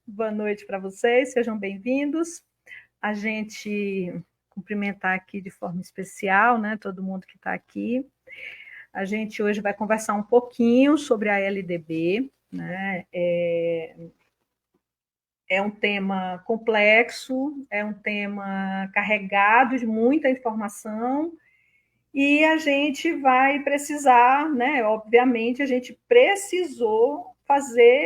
Boa noite para vocês, sejam bem-vindos. A gente cumprimentar aqui de forma especial, né, todo mundo que está aqui. A gente hoje vai conversar um pouquinho sobre a LDB, né? É um tema complexo, é um tema carregado de muita informação e a gente vai precisar, né? Obviamente, a gente precisou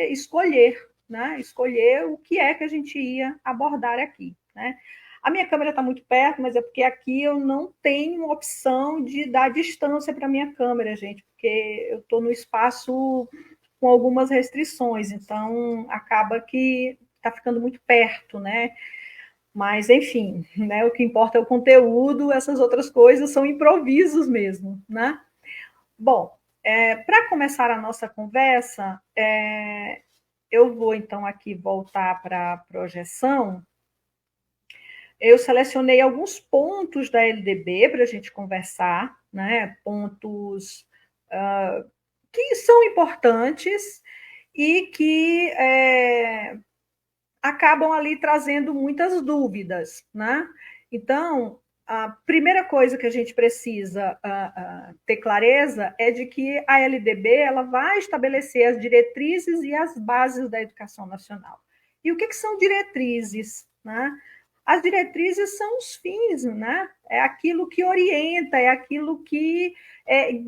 escolher, né? Escolher o que é que a gente ia abordar aqui, né? A minha câmera está muito perto, mas é porque aqui eu não tenho opção de dar distância para a minha câmera, gente, porque eu estou no espaço com algumas restrições, então acaba que está ficando muito perto, né? Mas, enfim, né, o que importa é o conteúdo, essas outras coisas são improvisos mesmo, né? Bom, para começar a nossa conversa, eu vou então aqui voltar para a projeção. Eu selecionei alguns pontos da LDB para a gente conversar, né? Pontos que são importantes e que acabam ali trazendo muitas dúvidas, né? Então, a primeira coisa que a gente precisa ter clareza é de que a LDB ela vai estabelecer as diretrizes e as bases da educação nacional. E o que são diretrizes? Né? As diretrizes são os fins, né? É aquilo que orienta, é aquilo que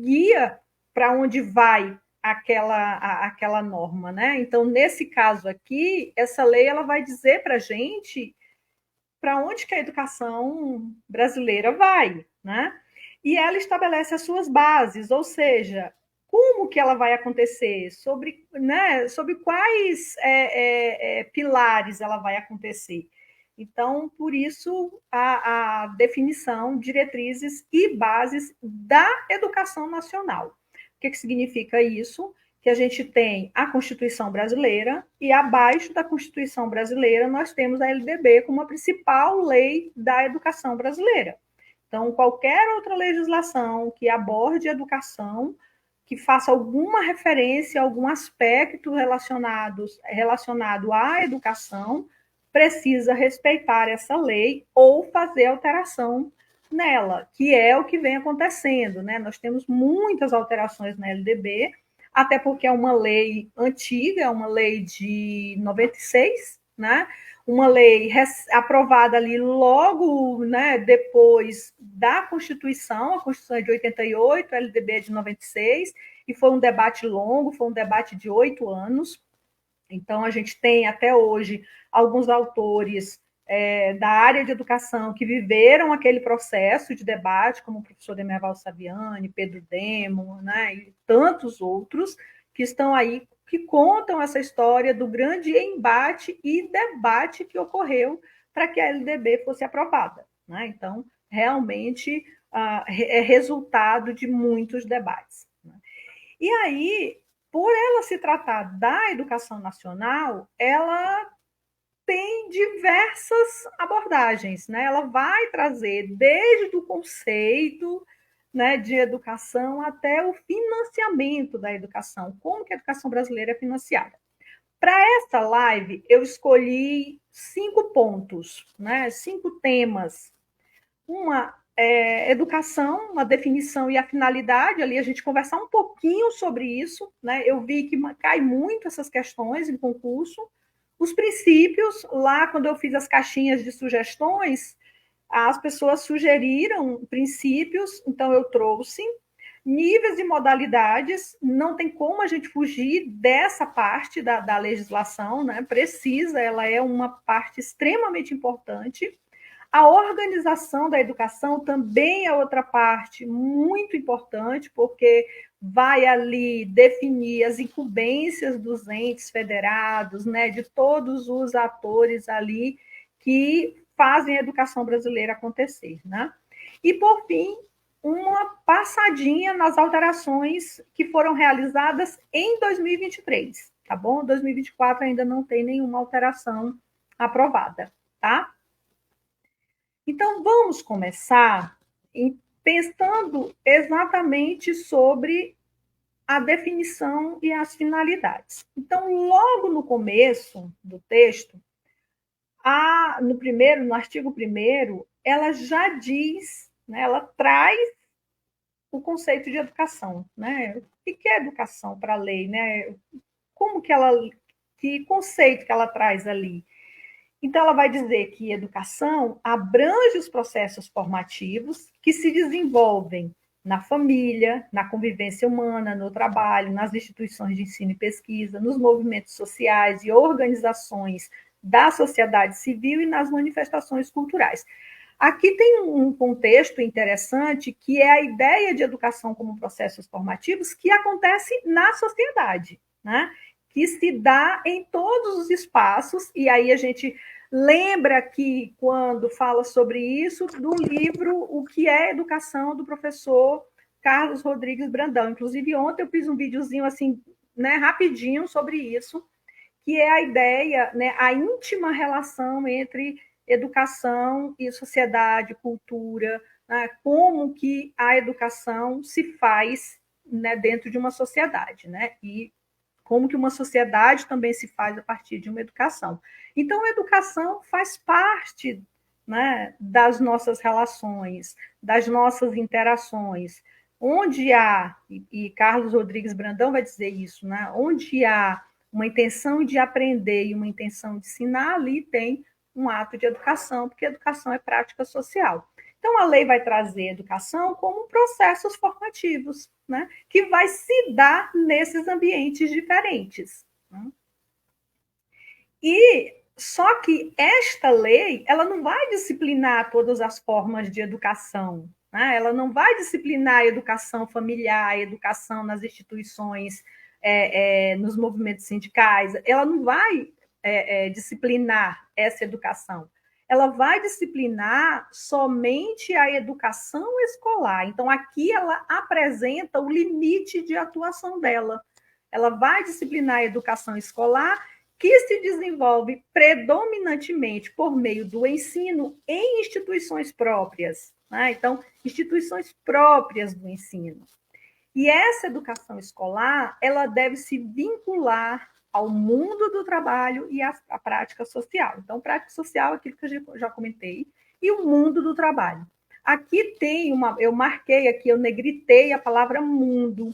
guia para onde vai aquela norma, né? Então, nesse caso aqui, essa lei ela vai dizer para a gente para onde que a educação brasileira vai, né? E ela estabelece as suas bases, ou seja, como que ela vai acontecer, sobre quais pilares ela vai acontecer. Então, por isso, a definição, diretrizes e bases da educação nacional. O que significa isso? Que a gente tem a Constituição brasileira e abaixo da Constituição brasileira nós temos a LDB como a principal lei da educação brasileira. Então, qualquer outra legislação que aborde educação, que faça alguma referência, algum aspecto relacionado à educação, precisa respeitar essa lei ou fazer alteração nela, que é o que vem acontecendo, né? Nós temos muitas alterações na LDB, até porque é uma lei antiga, é uma lei de 96, né? Uma lei aprovada ali logo, né, depois da Constituição, a Constituição é de 88, a LDB é de 96, e foi um debate longo, foi um debate de 8 anos. Então, a gente tem até hoje alguns autores da área de educação que viveram aquele processo de debate, como o professor Demerval Saviani, Pedro Demo, né, e tantos outros que estão aí, que contam essa história do grande embate e debate que ocorreu para que a LDB fosse aprovada. Né? Então, realmente, é resultado de muitos debates. Né? E aí, por ela se tratar da educação nacional, ela tem diversas abordagens, né? Ela vai trazer desde o conceito, né, de educação até o financiamento da educação, como que a educação brasileira é financiada. Para esta live, eu escolhi 5 pontos, né, 5 temas. Uma educação, uma definição e a finalidade, ali a gente conversar um pouquinho sobre isso, né? Eu vi que cai muito essas questões em concurso. Os princípios, lá quando eu fiz as caixinhas de sugestões, as pessoas sugeriram princípios, então eu trouxe níveis e modalidades, não tem como a gente fugir dessa parte da legislação, né? Precisa, ela é uma parte extremamente importante. A organização da educação também é outra parte muito importante, porque vai ali definir as incumbências dos entes federados, né, de todos os atores ali que fazem a educação brasileira acontecer. Né? E, por fim, uma passadinha nas alterações que foram realizadas em 2023, tá bom? 2024 ainda não tem nenhuma alteração aprovada, tá? Então, vamos começar pensando exatamente sobre a definição e as finalidades. Então, logo no começo do texto, no artigo 1º, ela já diz, né, ela traz o conceito de educação, né? O que é educação para a lei, né? Que conceito que ela traz ali? Então, ela vai dizer que educação abrange os processos formativos que se desenvolvem na família, na convivência humana, no trabalho, nas instituições de ensino e pesquisa, nos movimentos sociais e organizações da sociedade civil e nas manifestações culturais. Aqui tem um contexto interessante, que é a ideia de educação como processos formativos que acontece na sociedade, né? Que se dá em todos os espaços, e aí a gente lembra que, quando fala sobre isso, do livro O que é Educação, do professor Carlos Rodrigues Brandão. Inclusive, ontem eu fiz um videozinho assim, né, rapidinho sobre isso, que é a ideia, né, a íntima relação entre educação e sociedade, cultura, né, como que a educação se faz, né, dentro de uma sociedade, né, e como que uma sociedade também se faz a partir de uma educação. Então, a educação faz parte, né, das nossas relações, das nossas interações. Onde há, e Carlos Rodrigues Brandão vai dizer isso, né, onde há uma intenção de aprender e uma intenção de ensinar, ali tem um ato de educação, porque educação é prática social. Então, a lei vai trazer educação como processos formativos, né, que vai se dar nesses ambientes diferentes. Né? E só que esta lei, ela não vai disciplinar todas as formas de educação, né? Ela não vai disciplinar a educação familiar, a educação nas instituições, nos movimentos sindicais, ela não vai disciplinar essa educação. Ela vai disciplinar somente a educação escolar. Então, aqui ela apresenta o limite de atuação dela. Ela vai disciplinar a educação escolar, que se desenvolve predominantemente por meio do ensino em instituições próprias. Né? Então, instituições próprias do ensino. E essa educação escolar, ela deve se vincular ao mundo do trabalho e à prática social. Então, prática social é aquilo que eu já comentei, e o mundo do trabalho. Aqui tem eu marquei aqui, eu negritei a palavra mundo.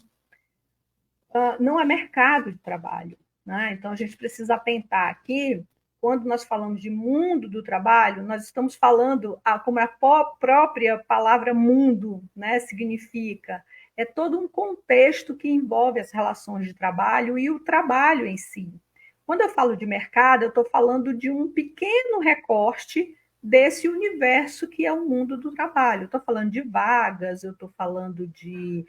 Não é mercado de trabalho. Né? Então, a gente precisa atentar aqui, quando nós falamos de mundo do trabalho, nós estamos falando, como a própria palavra mundo, né, significa, é todo um contexto que envolve as relações de trabalho e o trabalho em si. Quando eu falo de mercado, eu estou falando de um pequeno recorte desse universo que é o mundo do trabalho. Estou falando de vagas, eu estou falando de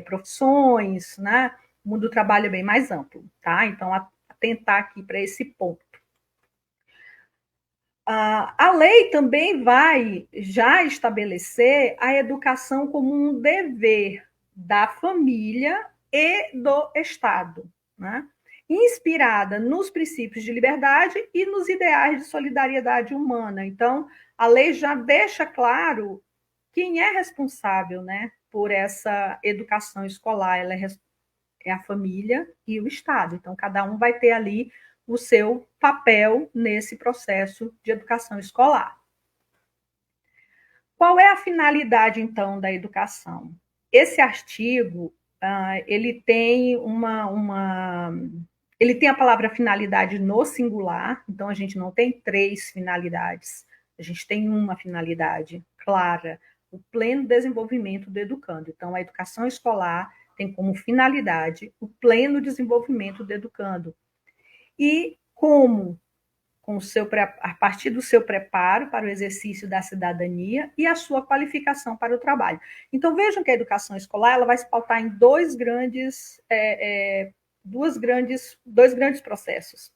profissões, né? O mundo do trabalho é bem mais amplo, tá? Então, atentar aqui para esse ponto. A lei também vai já estabelecer a educação como um dever da família e do Estado, né? Inspirada nos princípios de liberdade e nos ideais de solidariedade humana. Então, a lei já deixa claro quem é responsável, né, por essa educação escolar. Ela é a família e o Estado. Então, cada um vai ter ali o seu papel nesse processo de educação escolar. Qual é a finalidade, então, da educação? Esse artigo, ele tem ele tem a palavra finalidade no singular, então a gente não tem 3 finalidades, a gente tem uma finalidade clara, o pleno desenvolvimento do educando. Então, a educação escolar tem como finalidade o pleno desenvolvimento do educando. E como? A partir do seu preparo para o exercício da cidadania e a sua qualificação para o trabalho. Então, vejam que a educação escolar ela vai se pautar em dois grandes processos.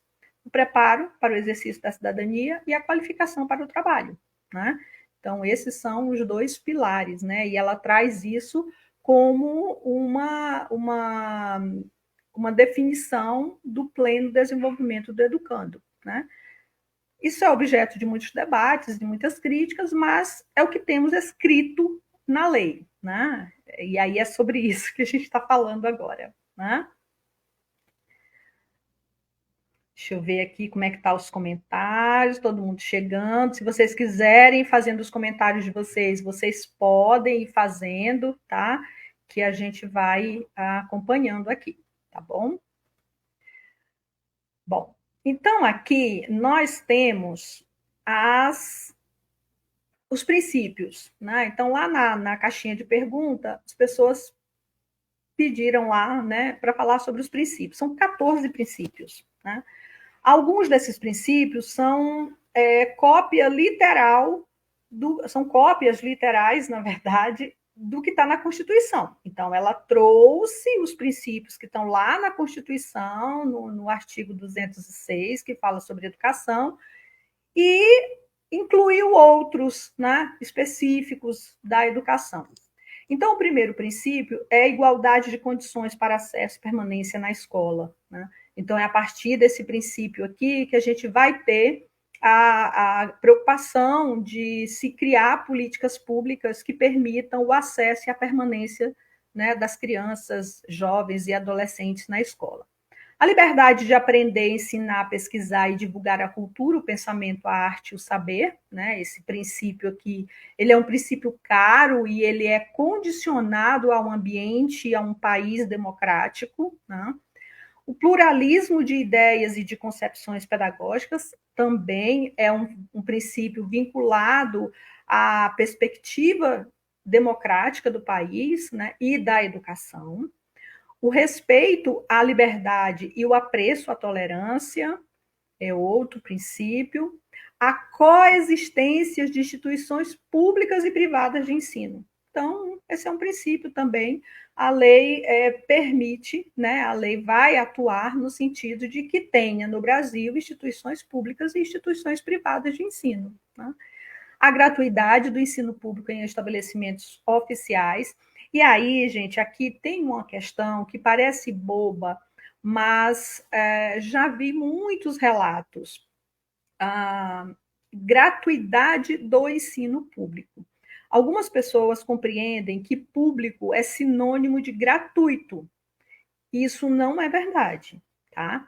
O preparo para o exercício da cidadania e a qualificação para o trabalho. Né? Então, esses são os 2 pilares, né? E ela traz isso como uma definição do pleno desenvolvimento do educando. Né? Isso é objeto de muitos debates, de muitas críticas, mas é o que temos escrito na lei. Né? E aí é sobre isso que a gente está falando agora, né? Deixa eu ver aqui como é que tá os comentários, todo mundo chegando. Se vocês quiserem fazendo os comentários de vocês, vocês podem ir fazendo, tá? Que a gente vai acompanhando aqui, tá bom? Bom, então aqui nós temos os princípios, né? Então lá na caixinha de pergunta, as pessoas pediram lá, né, para falar sobre os princípios. São 14 princípios, né? Alguns desses princípios são cópia literal, são cópias literais, na verdade, do que está na Constituição. Então, ela trouxe os princípios que estão lá na Constituição, no artigo 206, que fala sobre educação, e incluiu outros, né, específicos da educação. Então, o primeiro princípio é a igualdade de condições para acesso e permanência na escola, né? Então, é a partir desse princípio aqui que a gente vai ter a preocupação de se criar políticas públicas que permitam o acesso e a permanência, né, das crianças, jovens e adolescentes na escola. A liberdade de aprender, ensinar, pesquisar e divulgar a cultura, o pensamento, a arte, o saber, né? Esse princípio aqui, ele é um princípio caro e ele é condicionado ao ambiente e a um país democrático, né? O pluralismo de ideias e de concepções pedagógicas também é um princípio vinculado à perspectiva democrática do país, né, e da educação. O respeito à liberdade e o apreço à tolerância é outro princípio. A coexistência de instituições públicas e privadas de ensino. Então, esse é um princípio também. A lei permite, né, a lei vai atuar no sentido de que tenha no Brasil instituições públicas e instituições privadas de ensino, né? A gratuidade do ensino público em estabelecimentos oficiais. E aí, gente, aqui tem uma questão que parece boba, mas já vi muitos relatos. A gratuidade do ensino público. Algumas pessoas compreendem que público é sinônimo de gratuito. Isso não é verdade, tá?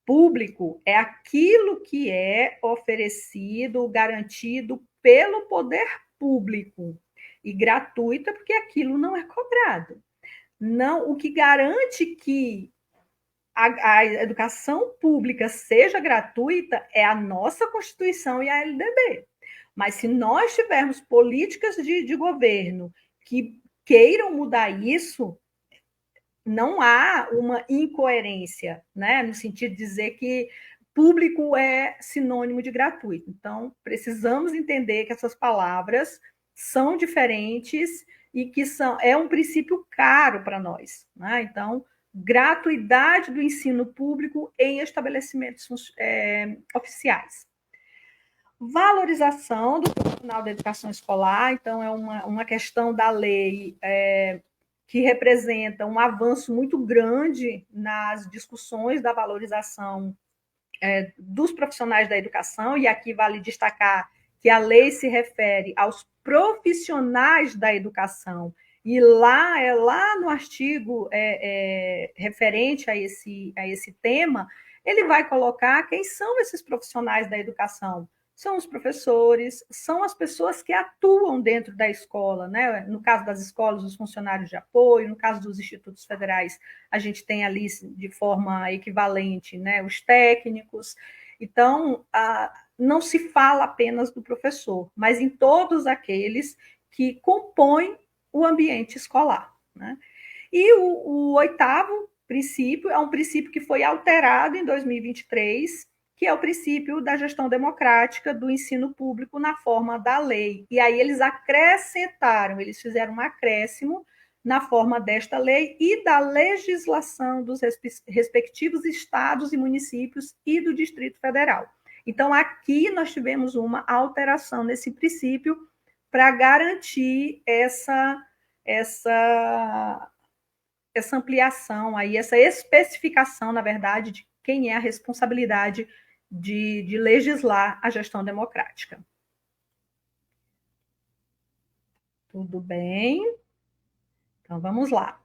Público é aquilo que é oferecido, garantido pelo poder público. E gratuita porque aquilo não é cobrado. Não, o que garante que a educação pública seja gratuita é a nossa Constituição e a LDB. Mas se nós tivermos políticas de governo que queiram mudar isso, não há uma incoerência, né? No sentido de dizer que público é sinônimo de gratuito. Então, precisamos entender que essas palavras são diferentes e que é um princípio caro para nós, né? Então, gratuidade do ensino público em estabelecimentos oficiais. Valorização do profissional da educação escolar, então é uma questão da lei que representa um avanço muito grande nas discussões da valorização dos profissionais da educação, e aqui vale destacar que a lei se refere aos profissionais da educação, e lá no artigo referente a esse tema, ele vai colocar quem são esses profissionais da educação. São os professores, são as pessoas que atuam dentro da escola, né? No caso das escolas, os funcionários de apoio, no caso dos institutos federais, a gente tem ali de forma equivalente, né, os técnicos. Então, não se fala apenas do professor, mas em todos aqueles que compõem o ambiente escolar, né? E o oitavo princípio é um princípio que foi alterado em 2023, que é o princípio da gestão democrática do ensino público na forma da lei. E aí eles acrescentaram, eles fizeram um acréscimo na forma desta lei e da legislação dos respectivos estados e municípios e do Distrito Federal. Então, aqui nós tivemos uma alteração nesse princípio para garantir essa ampliação, aí, essa especificação, na verdade, de quem é a responsabilidade de legislar a gestão democrática. Tudo bem? Então, vamos lá.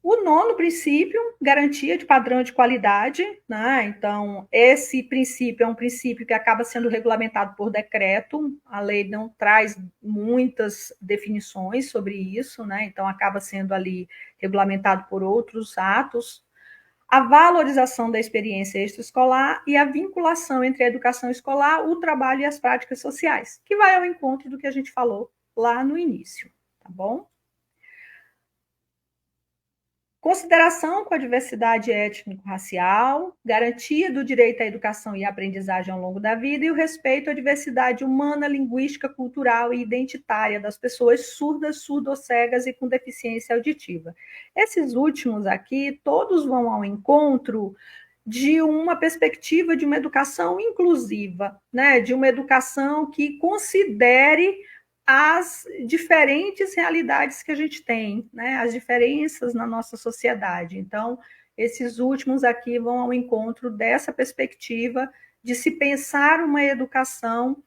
O nono princípio, garantia de padrão de qualidade, né? Então, esse princípio é um princípio que acaba sendo regulamentado por decreto, a lei não traz muitas definições sobre isso, né? Então, acaba sendo ali regulamentado por outros atos. A valorização da experiência extraescolar e a vinculação entre a educação escolar, o trabalho e as práticas sociais, que vai ao encontro do que a gente falou lá no início, tá bom? Consideração com a diversidade étnico-racial, garantia do direito à educação e aprendizagem ao longo da vida e o respeito à diversidade humana, linguística, cultural e identitária das pessoas surdas, surdo-cegas e com deficiência auditiva. Esses últimos aqui, todos vão ao encontro de uma perspectiva de uma educação inclusiva, né? De uma educação que considere as diferentes realidades que a gente tem, né? As diferenças na nossa sociedade. Então, esses últimos aqui vão ao encontro dessa perspectiva de se pensar uma educação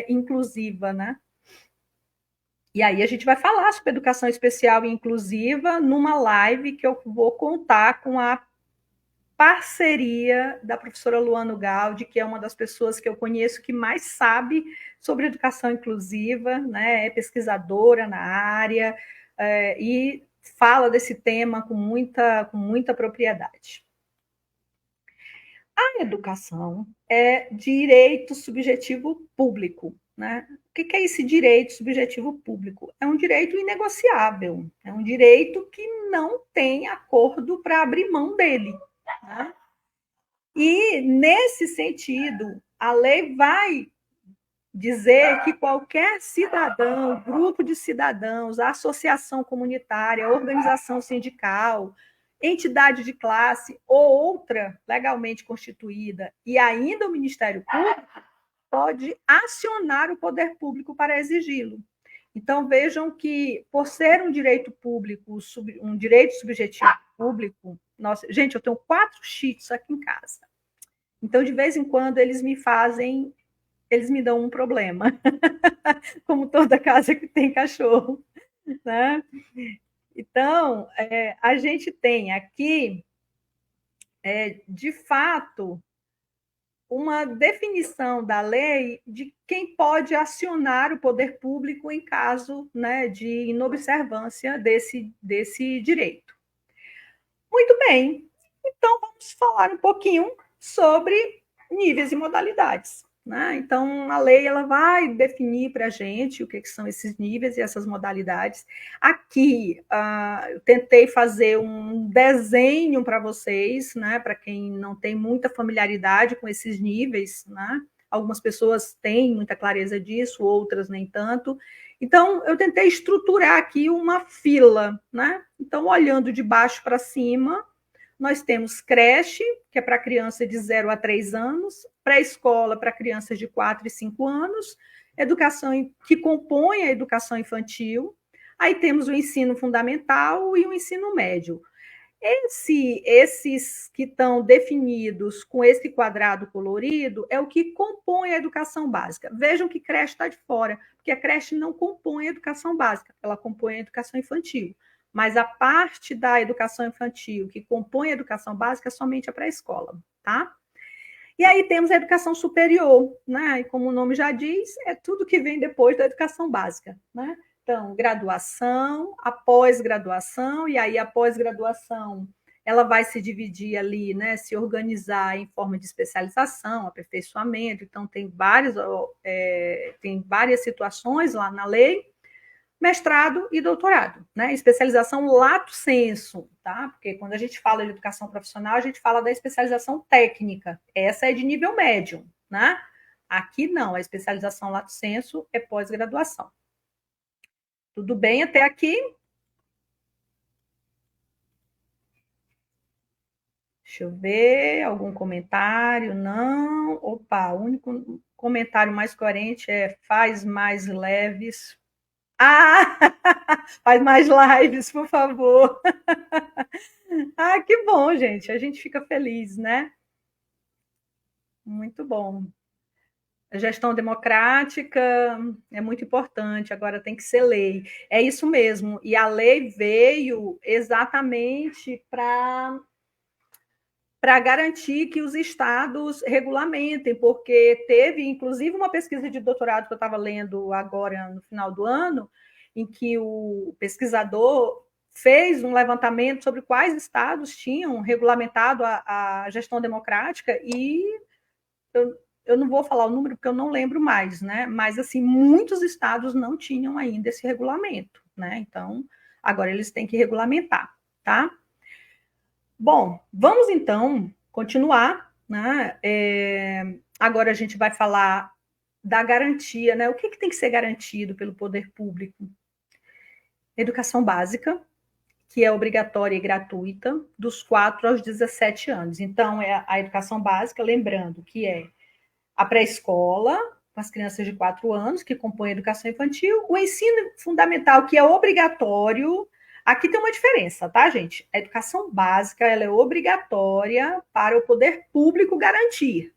inclusiva, né? E aí a gente vai falar sobre educação especial e inclusiva numa live que eu vou contar com a parceria da professora Luana Galdi, que é uma das pessoas que eu conheço que mais sabe sobre educação inclusiva, né? É pesquisadora na área e fala desse tema com muita propriedade. A educação é direito subjetivo público, né? O que é esse direito subjetivo público? É um direito inegociável, é um direito que não tem acordo para abrir mão dele. Né? E, nesse sentido, a lei vai dizer que qualquer cidadão, grupo de cidadãos, associação comunitária, organização sindical, entidade de classe ou outra legalmente constituída, e ainda o Ministério Público, pode acionar o poder público para exigi-lo. Então, vejam que, por ser um direito público, um direito subjetivo público, nossa, gente, eu tenho 4 cheats aqui em casa. Então, de vez em quando, eles me dão um problema, como toda casa que tem cachorro, né? Então, a gente tem aqui, de fato, uma definição da lei de quem pode acionar o poder público em caso, né, de inobservância desse direito. Muito bem, então vamos falar um pouquinho sobre níveis e modalidades. Né? Então, a lei ela vai definir para a gente o que são esses níveis e essas modalidades. Aqui, eu tentei fazer um desenho para vocês, né? Para quem não tem muita familiaridade com esses níveis. Né? Algumas pessoas têm muita clareza disso, outras nem tanto. Então, eu tentei estruturar aqui uma fila. Né? Então, olhando de baixo para cima, nós temos creche, que é para criança de 0 a 3 anos, pré-escola para crianças de 4 e 5 anos, educação que compõe a educação infantil, aí temos o ensino fundamental e o ensino médio. Esses que estão definidos com esse quadrado colorido é o que compõe a educação básica. Vejam que creche está de fora, porque a creche não compõe a educação básica, ela compõe a educação infantil. Mas a parte da educação infantil que compõe a educação básica é somente a pré-escola, tá? E aí temos a educação superior, né? E como o nome já diz, é tudo que vem depois da educação básica, né? Então, graduação, a pós-graduação, e aí a pós-graduação ela vai se dividir ali, né? Se organizar em forma de especialização, aperfeiçoamento. Então, tem várias situações lá na lei. Mestrado e doutorado, né? Especialização lato sensu, tá? Porque quando a gente fala de educação profissional, a gente fala da especialização técnica. Essa é de nível médio, né? Aqui não, a especialização lato sensu é pós-graduação. Tudo bem até aqui? Deixa eu ver, algum comentário? Não. Opa, o único comentário mais coerente é faz mais leves. Ah, faz mais lives, por favor. Ah, que bom, gente. A gente fica feliz, né? Muito bom. A gestão democrática é muito importante, agora tem que ser lei. É isso mesmo. E a lei veio exatamente para garantir que os estados regulamentem, porque teve, inclusive, uma pesquisa de doutorado que eu estava lendo agora no final do ano, em que o pesquisador fez um levantamento sobre quais estados tinham regulamentado a gestão democrática e eu não vou falar o número porque eu não lembro mais, né? Mas assim, muitos estados não tinham ainda esse regulamento, né? Então, agora eles têm que regulamentar, tá? Bom, vamos então continuar, né? Agora a gente vai falar da garantia, né? O que, que tem que ser garantido pelo poder público? Educação básica, que é obrigatória e gratuita, dos 4 aos 17 anos. Então, é a educação básica, lembrando que é a pré-escola, com as crianças de 4 anos, que compõem a educação infantil, o ensino fundamental, que é obrigatório. Aqui tem uma diferença, tá, gente? A educação básica ela é obrigatória para o poder público garantir.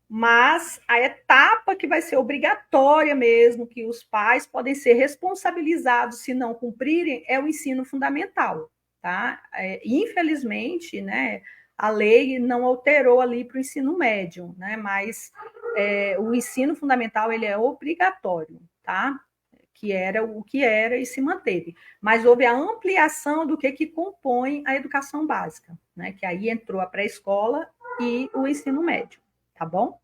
Mas a etapa que vai ser obrigatória mesmo, que os pais podem ser responsabilizados se não cumprirem, é o ensino fundamental, tá? Infelizmente, né, a lei não alterou ali para o ensino médio, né? Mas o ensino fundamental ele é obrigatório, tá? Que era o que era e se manteve. Mas houve a ampliação do que compõe a educação básica, né? Que aí entrou a pré-escola e o ensino médio, tá bom?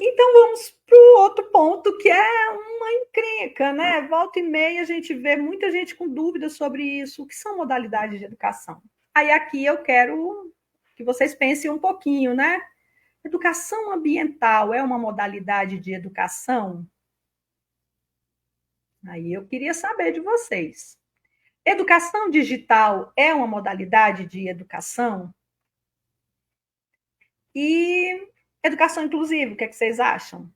Então vamos para o outro ponto, que é uma encrenca, né? Volta e meia a gente vê muita gente com dúvidas sobre isso, o que são modalidades de educação. Aí aqui eu quero que vocês pensem um pouquinho, né? Educação ambiental é uma modalidade de educação? Aí eu queria saber de vocês. Educação digital é uma modalidade de educação? E educação inclusiva, o que, é que vocês acham?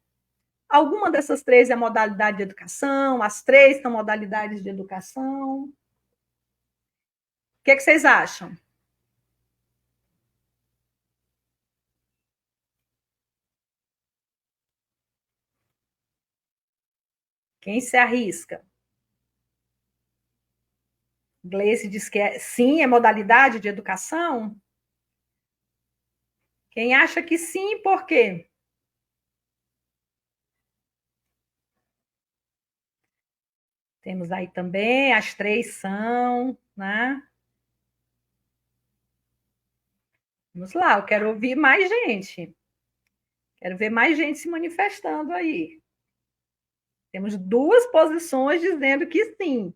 Alguma dessas três é modalidade de educação? As três são modalidades de educação? O que, é que vocês acham? Quem se arrisca? Gleice diz que sim, é modalidade de educação? Quem acha que sim, por quê? Temos aí também, as três são, né? Vamos lá, eu quero ouvir mais gente. Quero ver mais gente se manifestando aí. Temos duas posições dizendo que sim.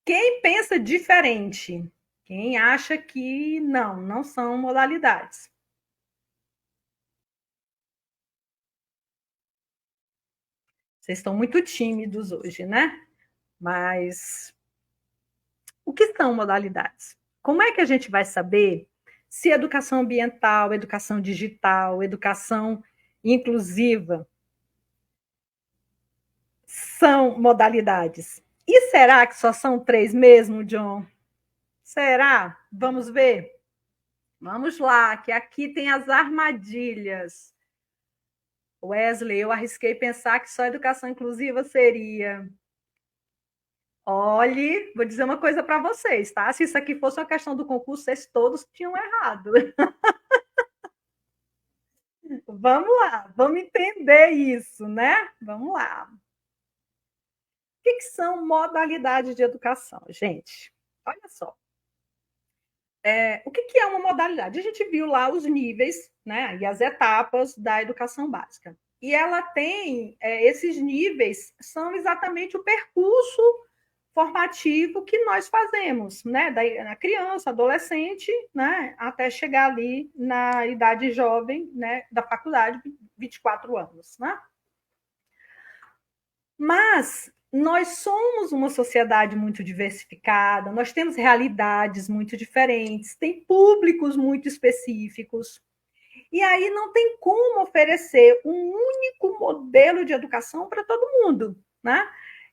Quem pensa diferente? Quem acha que não são modalidades? Vocês estão muito tímidos hoje, né? Mas o que são modalidades? Como é que a gente vai saber se educação ambiental, educação digital, educação inclusiva são modalidades? E será que só são três mesmo, John? Será? Vamos ver? Vamos lá, que aqui tem as armadilhas. Wesley, eu arrisquei pensar que só educação inclusiva seria. Olhe, vou dizer uma coisa para vocês, tá? Se isso aqui fosse uma questão do concurso, vocês todos tinham errado. Vamos lá, vamos entender isso, né? Vamos lá. O que são modalidades de educação, gente? Olha só. O que é uma modalidade? A gente viu lá os níveis, né? E as etapas da educação básica. E ela tem esses níveis, são exatamente o percurso formativo que nós fazemos, né? Da criança, adolescente, né? Até chegar ali na idade jovem, né? Da faculdade, 24 anos, né? Mas nós somos uma sociedade muito diversificada, nós temos realidades muito diferentes, tem públicos muito específicos. E aí não tem como oferecer um único modelo de educação para todo mundo, né?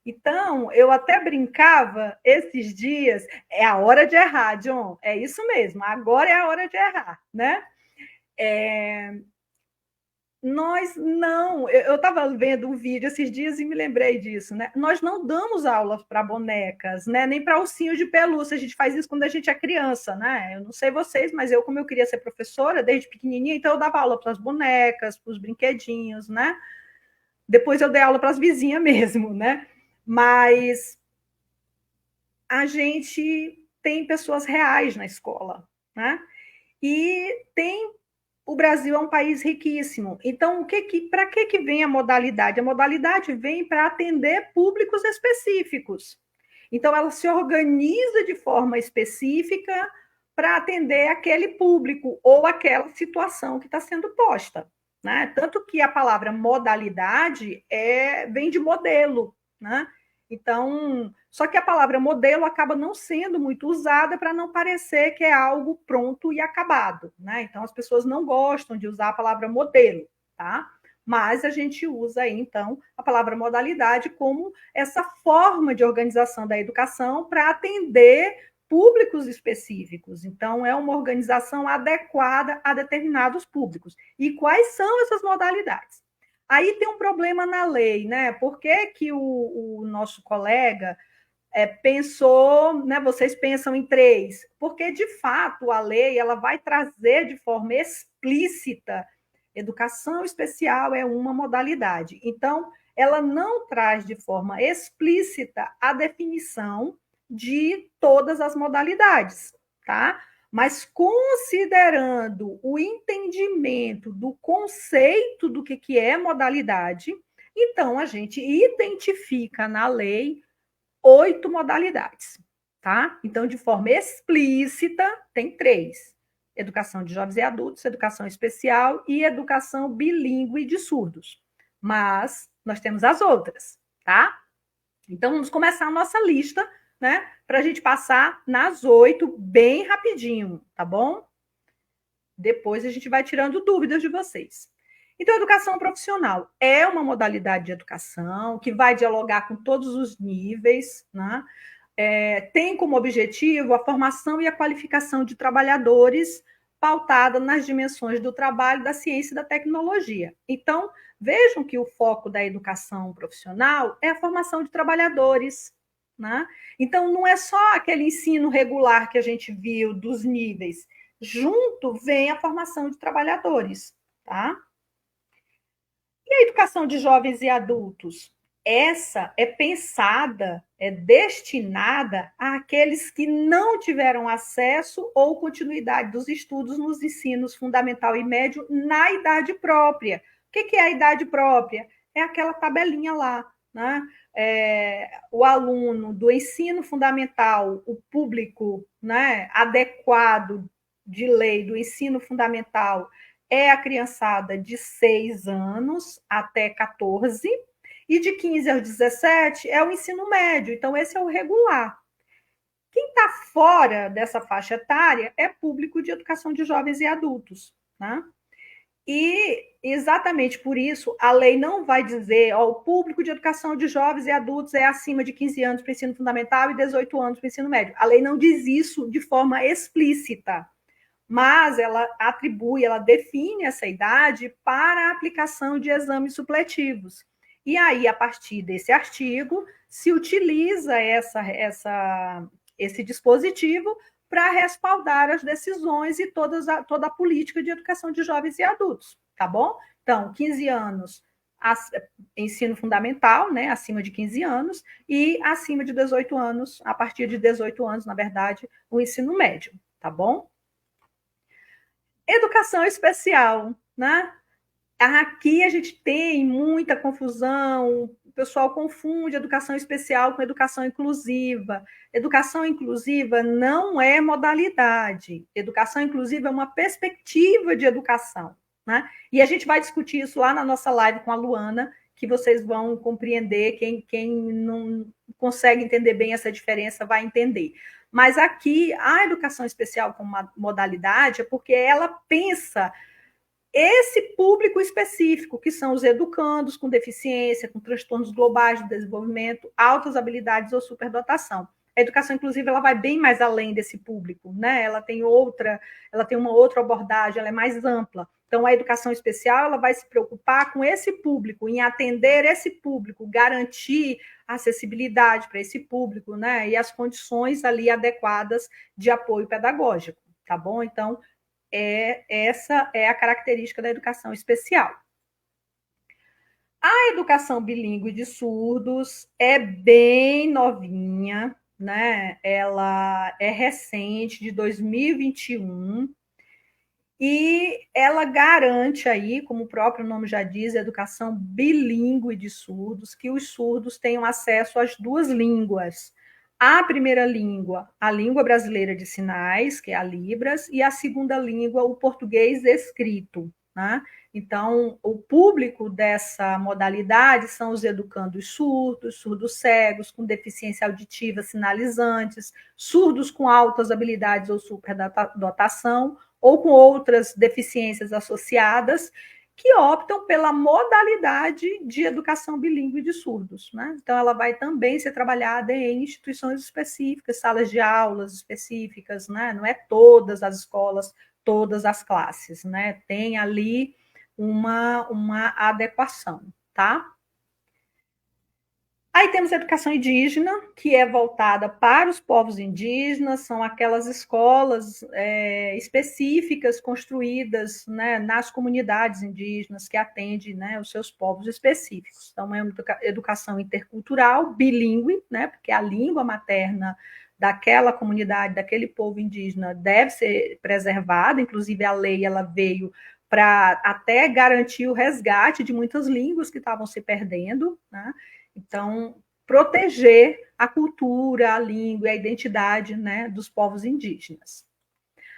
Então, eu até brincava esses dias, é a hora de errar, John, é isso mesmo, agora é a hora de errar, né? É, nós não, eu estava vendo um vídeo esses dias e me lembrei disso, né? Nós não damos aulas para bonecas, né? Nem para ursinho de pelúcia. A gente faz isso quando a gente é criança, né? Eu não sei vocês, mas eu, como eu queria ser professora desde pequenininha, então eu dava aula para as bonecas, para os brinquedinhos, né? Depois eu dei aula para as vizinhas mesmo, né? Mas a gente tem pessoas reais na escola, né? E tem o Brasil é um país riquíssimo. Então, para que vem a modalidade? A modalidade vem para atender públicos específicos. Então, ela se organiza de forma específica para atender aquele público ou aquela situação que está sendo posta. Né? Tanto que a palavra modalidade vem de modelo. Né? Então, só que a palavra modelo acaba não sendo muito usada para não parecer que é algo pronto e acabado, né? Então as pessoas não gostam de usar a palavra modelo, tá? Mas a gente usa aí, então, a palavra modalidade como essa forma de organização da educação para atender públicos específicos. Então, é uma organização adequada a determinados públicos. E quais são essas modalidades? Aí tem um problema na lei, né? Por que, que o nosso colega pensou, né? Vocês pensam em três? Porque, de fato, a lei ela vai trazer de forma explícita educação especial é uma modalidade. Então, ela não traz de forma explícita a definição de todas as modalidades, tá? Mas considerando o entendimento do conceito do que é modalidade, então a gente identifica na lei 8 modalidades, tá? Então, de forma explícita, tem 3: educação de jovens e adultos, educação especial e educação bilíngue de surdos. Mas nós temos as outras, tá? Então, vamos começar a nossa lista, né? Para a gente passar nas 8 bem rapidinho, tá bom? Depois a gente vai tirando dúvidas de vocês. Então, a educação profissional é uma modalidade de educação que vai dialogar com todos os níveis, né? Tem como objetivo a formação e a qualificação de trabalhadores pautada nas dimensões do trabalho, da ciência e da tecnologia. Então, vejam que o foco da educação profissional é a formação de trabalhadores, né? Então, não é só aquele ensino regular que a gente viu dos níveis, junto vem a formação de trabalhadores, tá? E a educação de jovens e adultos? Essa é pensada, é destinada àqueles que não tiveram acesso ou continuidade dos estudos nos ensinos fundamental e médio na idade própria. O que é a idade própria? É aquela tabelinha lá, né? O aluno do ensino fundamental, o público, né, adequado de lei do ensino fundamental é a criançada de 6 anos até 14, e de 15 aos 17 é o ensino médio, então esse é o regular. Quem está fora dessa faixa etária é público de educação de jovens e adultos, né? E exatamente por isso a lei não vai dizer, ó, o público de educação de jovens e adultos é acima de 15 anos para o ensino fundamental e 18 anos para o ensino médio. A lei não diz isso de forma explícita, mas ela atribui, ela define essa idade para a aplicação de exames supletivos. E aí, a partir desse artigo, se utiliza esse dispositivo para respaldar as decisões e toda a política de educação de jovens e adultos, tá bom? Então, 15 anos, ensino fundamental, né, acima de 15 anos, e acima de 18 anos, a partir de 18 anos, na verdade, o ensino médio, tá bom? Educação especial, né? Aqui a gente tem muita confusão, o pessoal confunde educação especial com educação inclusiva. Educação inclusiva não é modalidade. Educação inclusiva é uma perspectiva de educação, né? E a gente vai discutir isso lá na nossa live com a Luana, que vocês vão compreender. Quem não consegue entender bem essa diferença vai entender. Mas aqui, a educação especial como uma modalidade é porque ela pensa esse público específico, que são os educandos com deficiência, com transtornos globais de desenvolvimento, altas habilidades ou superdotação. A educação inclusiva ela vai bem mais além desse público, né? Ela tem uma outra abordagem, ela é mais ampla. Então, a educação especial ela vai se preocupar com esse público, em atender esse público, garantir acessibilidade para esse público, né? E as condições ali adequadas de apoio pedagógico, tá bom? Então, essa é a característica da educação especial. A educação bilíngue de surdos é bem novinha, né? Ela é recente, de 2021, e ela garante aí, como o próprio nome já diz, a educação bilíngue de surdos, que os surdos tenham acesso às duas línguas. A primeira língua, a língua brasileira de sinais, que é a Libras, e a segunda língua, o português escrito, né? Então, o público dessa modalidade são os educandos surdos, surdos cegos, com deficiência auditiva sinalizantes, surdos com altas habilidades ou superdotação, ou com outras deficiências associadas, que optam pela modalidade de educação bilíngue de surdos, né? Então, ela vai também ser trabalhada em instituições específicas, salas de aulas específicas, né? Não é todas as escolas, todas as classes, né? Tem ali uma adequação, tá? Aí temos a educação indígena, que é voltada para os povos indígenas, são aquelas escolas específicas construídas, né, nas comunidades indígenas, que atendem, né, os seus povos específicos. Então, é uma educação intercultural, bilíngue, né, porque a língua materna daquela comunidade, daquele povo indígena, deve ser preservada, inclusive a lei ela veio para até garantir o resgate de muitas línguas que estavam se perdendo, né? Então, proteger a cultura, a língua, a identidade, né, dos povos indígenas.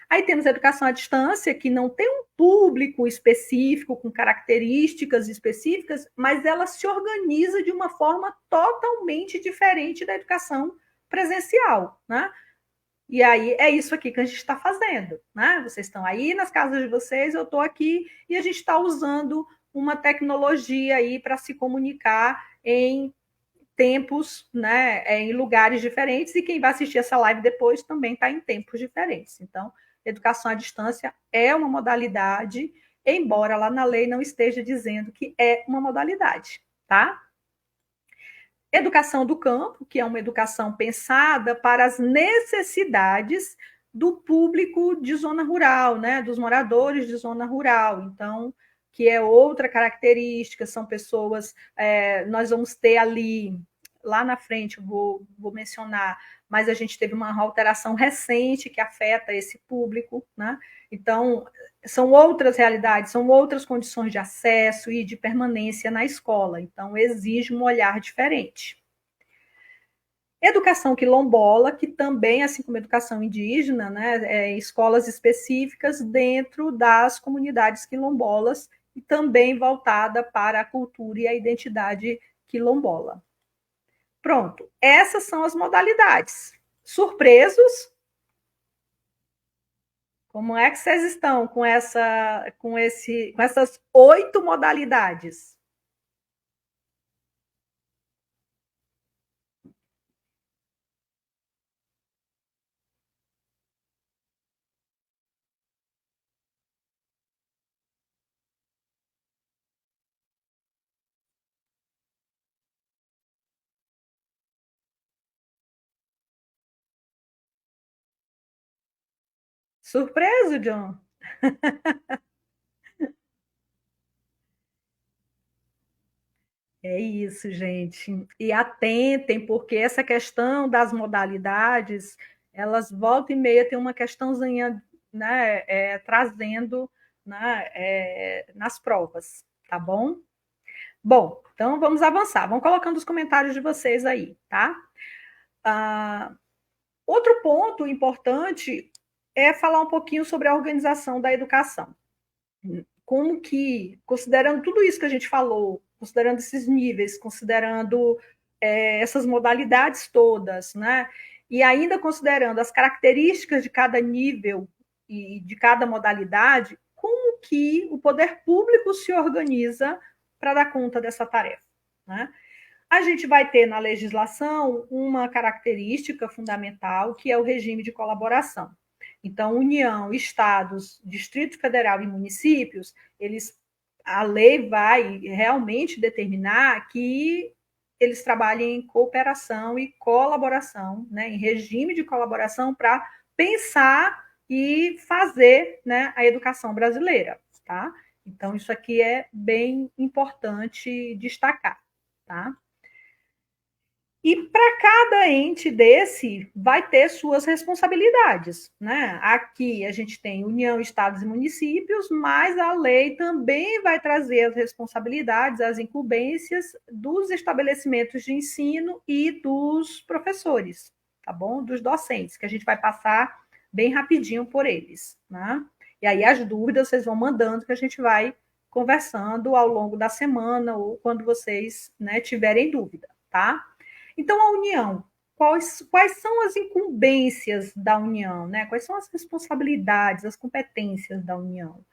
Aí temos a educação à distância, que não tem um público específico, com características específicas, mas ela se organiza de uma forma totalmente diferente da educação presencial, né? E aí é isso aqui que a gente está fazendo, né? Vocês estão aí nas casas de vocês, eu estou aqui e a gente está usando uma tecnologia aí para se comunicar em tempos, né, em lugares diferentes, e quem vai assistir essa live depois também está em tempos diferentes. Então, educação à distância é uma modalidade, embora lá na lei não esteja dizendo que é uma modalidade, tá? Educação do campo, que é uma educação pensada para as necessidades do público de zona rural, né, dos moradores de zona rural. Então, que é outra característica, são pessoas, nós vamos ter ali, lá na frente, vou mencionar, mas a gente teve uma alteração recente que afeta esse público, né? Então, são outras realidades, são outras condições de acesso e de permanência na escola, então exige um olhar diferente. Educação quilombola, que também, assim como educação indígena, né, escolas específicas dentro das comunidades quilombolas e também voltada para a cultura e a identidade quilombola. Pronto, essas são as modalidades. Surpresos? Como é que vocês estão com essas 8 modalidades? Surpreso, John? É isso, gente. E atentem, porque essa questão das modalidades, elas volta e meia tem uma questãozinha, né, trazendo, né, nas provas, tá bom? Bom, então vamos avançar. Vão colocando os comentários de vocês aí, tá? Ah, outro ponto importante é falar um pouquinho sobre a organização da educação. Como que, considerando tudo isso que a gente falou, considerando esses níveis, considerando essas modalidades todas, né? E ainda considerando as características de cada nível e de cada modalidade, como que o poder público se organiza para dar conta dessa tarefa, né? A gente vai ter na legislação uma característica fundamental, que é o regime de colaboração. Então, União, Estados, Distrito Federal e municípios, a lei vai realmente determinar que eles trabalhem em cooperação e colaboração, né, em regime de colaboração para pensar e fazer, né, a educação brasileira, tá? Então, isso aqui é bem importante destacar, tá? E para cada ente desse vai ter suas responsabilidades, né? Aqui a gente tem União, Estados e municípios, mas a lei também vai trazer as responsabilidades, as incumbências dos estabelecimentos de ensino e dos professores, tá bom? Dos docentes, que a gente vai passar bem rapidinho por eles, né? E aí as dúvidas vocês vão mandando que a gente vai conversando ao longo da semana ou quando vocês, né, tiverem dúvida, tá? Então, a União, quais são as incumbências da União, né? Quais são as responsabilidades, as competências da União?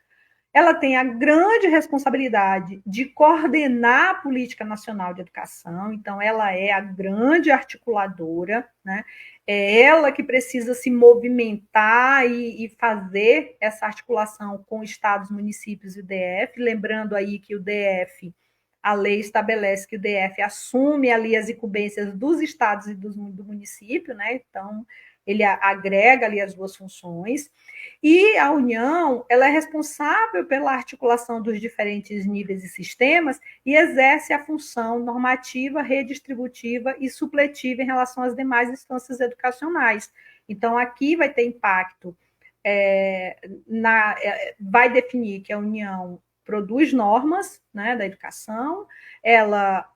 Ela tem a grande responsabilidade de coordenar a política nacional de educação, então ela é a grande articuladora, né? É ela que precisa se movimentar e fazer essa articulação com estados, municípios e o DF, lembrando aí que o DF, a lei estabelece que o DF assume ali as incumbências dos estados e do município, né? Então, ele agrega ali as duas funções. E a União, ela é responsável pela articulação dos diferentes níveis e sistemas e exerce a função normativa, redistributiva e supletiva em relação às demais instâncias educacionais. Então, aqui vai ter impacto, vai definir que a União produz normas, né, da educação, ela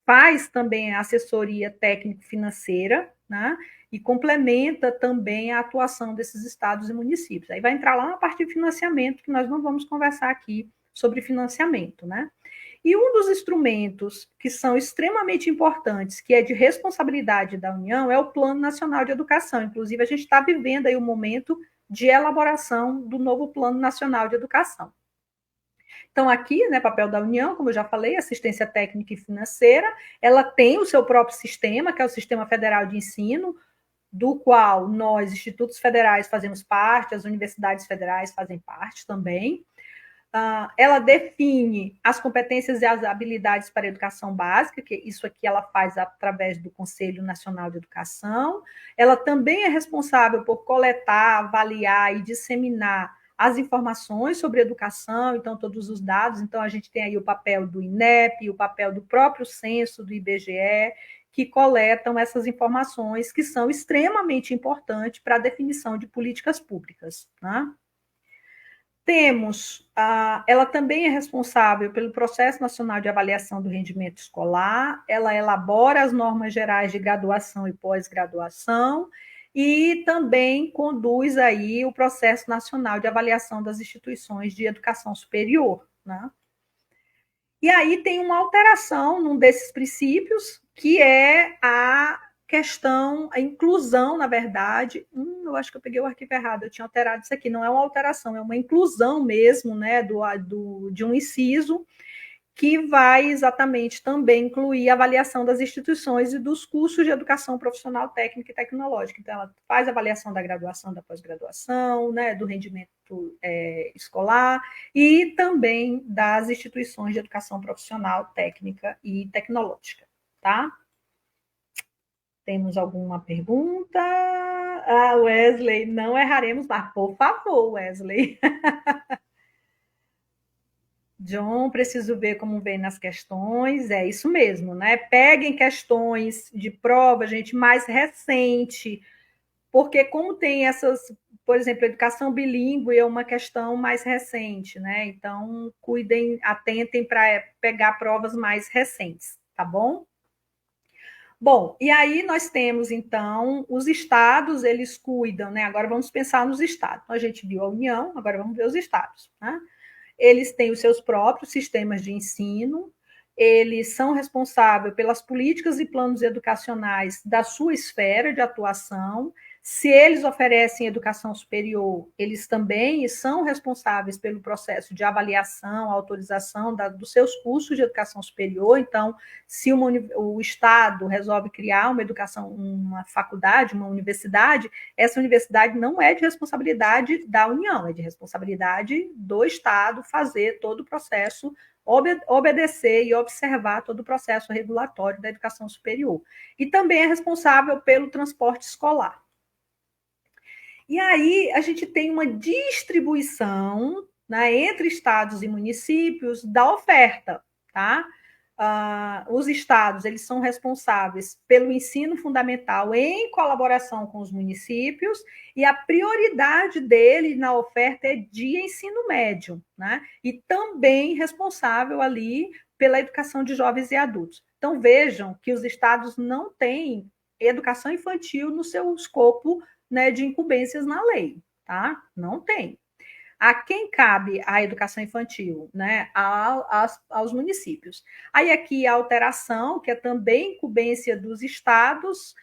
faz também a assessoria técnico-financeira, né, e complementa também a atuação desses estados e municípios. Aí vai entrar lá na parte de financiamento, que nós não vamos conversar aqui sobre financiamento, né? E um dos instrumentos que são extremamente importantes, que é de responsabilidade da União, é o Plano Nacional de Educação. Inclusive, a gente está vivendo aí o momento de elaboração do novo Plano Nacional de Educação. Então, aqui, né, papel da União, como eu já falei, assistência técnica e financeira, ela tem o seu próprio sistema, que é o Sistema Federal de Ensino, do qual nós, institutos federais, fazemos parte, as universidades federais fazem parte também. Ela define as competências e as habilidades para a educação básica, que isso aqui ela faz através do Conselho Nacional de Educação. Ela também é responsável por coletar, avaliar e disseminar as informações sobre educação, então todos os dados. Então a gente tem aí o papel do INEP, o papel do próprio censo do IBGE, que coletam essas informações que são extremamente importantes para a definição de políticas públicas, né? Ela também é responsável pelo Processo Nacional de Avaliação do Rendimento Escolar, ela elabora as normas gerais de graduação e pós-graduação e também conduz aí o Processo Nacional de Avaliação das Instituições de Educação Superior, né? E aí tem uma alteração num desses princípios, que é a questão, a inclusão, na verdade, eu acho que eu peguei o arquivo errado, eu tinha alterado isso aqui, não é uma alteração, é uma inclusão mesmo, né, de um inciso, que vai exatamente também incluir a avaliação das instituições e dos cursos de educação profissional técnica e tecnológica. Então, ela faz avaliação da graduação, da pós-graduação, né, do rendimento escolar e também das instituições de educação profissional técnica e tecnológica, tá? Temos alguma pergunta? Wesley, não erraremos, mas por favor, Wesley. John, preciso ver como vem nas questões, é isso mesmo, né? Peguem questões de prova, gente, mais recente, porque como tem essas, por exemplo, educação bilíngue é uma questão mais recente, né? Então, cuidem, atentem para pegar provas mais recentes, tá bom? Bom, e aí nós temos, então, os estados, eles cuidam, né? Agora vamos pensar nos estados. Então, a gente viu a União, agora vamos ver os estados, né? Eles têm os seus próprios sistemas de ensino, eles são responsáveis pelas políticas e planos educacionais da sua esfera de atuação, Se eles oferecem educação superior, eles também são responsáveis pelo processo de avaliação, autorização dos seus cursos de educação superior. Então, se o Estado resolve criar uma educação, uma faculdade, uma universidade, essa universidade não é de responsabilidade da União, é de responsabilidade do Estado fazer todo o processo, obedecer e observar todo o processo regulatório da educação superior. E também é responsável pelo transporte escolar. E aí a gente tem uma distribuição, né, entre estados e municípios da oferta, tá? Os estados, eles são responsáveis pelo ensino fundamental em colaboração com os municípios, e a prioridade dele na oferta é de ensino médio, né? E também responsável ali pela educação de jovens e adultos. Então vejam que os estados não têm educação infantil no seu escopo, né, de incumbências na lei, tá? Não tem. A quem cabe a educação infantil? Né? Aos municípios. Aí aqui a alteração, que é também incumbência dos estados,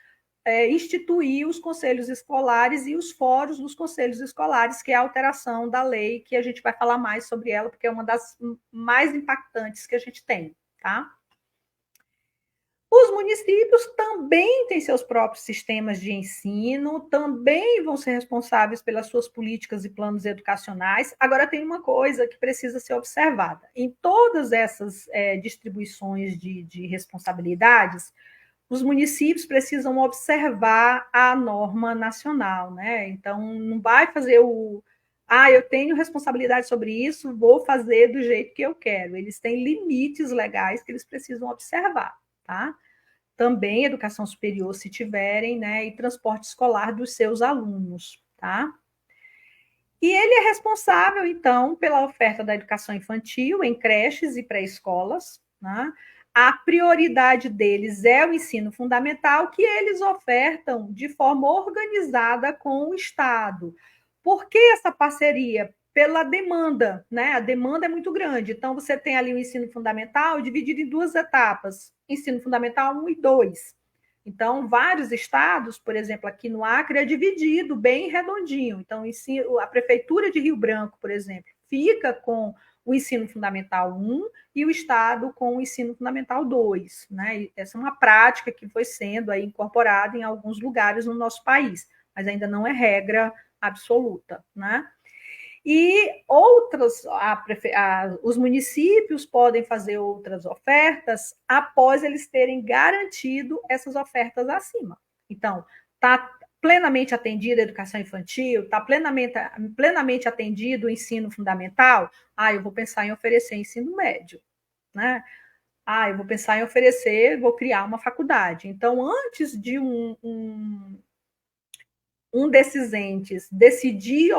instituir os conselhos escolares e os fóruns dos conselhos escolares, que é a alteração da lei, que a gente vai falar mais sobre ela, porque é uma das mais impactantes que a gente tem, tá? Os municípios também têm seus próprios sistemas de ensino, também vão ser responsáveis pelas suas políticas e planos educacionais. Agora, tem uma coisa que precisa ser observada: em todas essas distribuições de responsabilidades, os municípios precisam observar a norma nacional, né? Então, não vai fazer eu tenho responsabilidade sobre isso, vou fazer do jeito que eu quero. Eles têm limites legais que eles precisam observar, tá? Também educação superior, se tiverem, né? E transporte escolar dos seus alunos, tá? E ele é responsável, então, pela oferta da educação infantil em creches e pré-escolas, né? A prioridade deles é o ensino fundamental, que eles ofertam de forma organizada com o Estado. Por que essa parceria? Pela demanda, né? A demanda é muito grande. Então, você tem ali o ensino fundamental dividido em duas etapas: ensino fundamental 1 e 2. Então, vários estados, por exemplo, aqui no Acre, é dividido bem redondinho. Então, a Prefeitura de Rio Branco, por exemplo, fica com o ensino fundamental 1 e o estado com o ensino fundamental 2. Né? Essa é uma prática que foi sendo aí incorporada em alguns lugares no nosso país, mas ainda não é regra absoluta, né? E os municípios podem fazer outras ofertas após eles terem garantido essas ofertas acima. Então, está plenamente atendida a educação infantil, está plenamente atendido o ensino fundamental, eu vou pensar em oferecer ensino médio, né? Eu vou pensar em vou criar uma faculdade. Então, antes de um desses entes decidir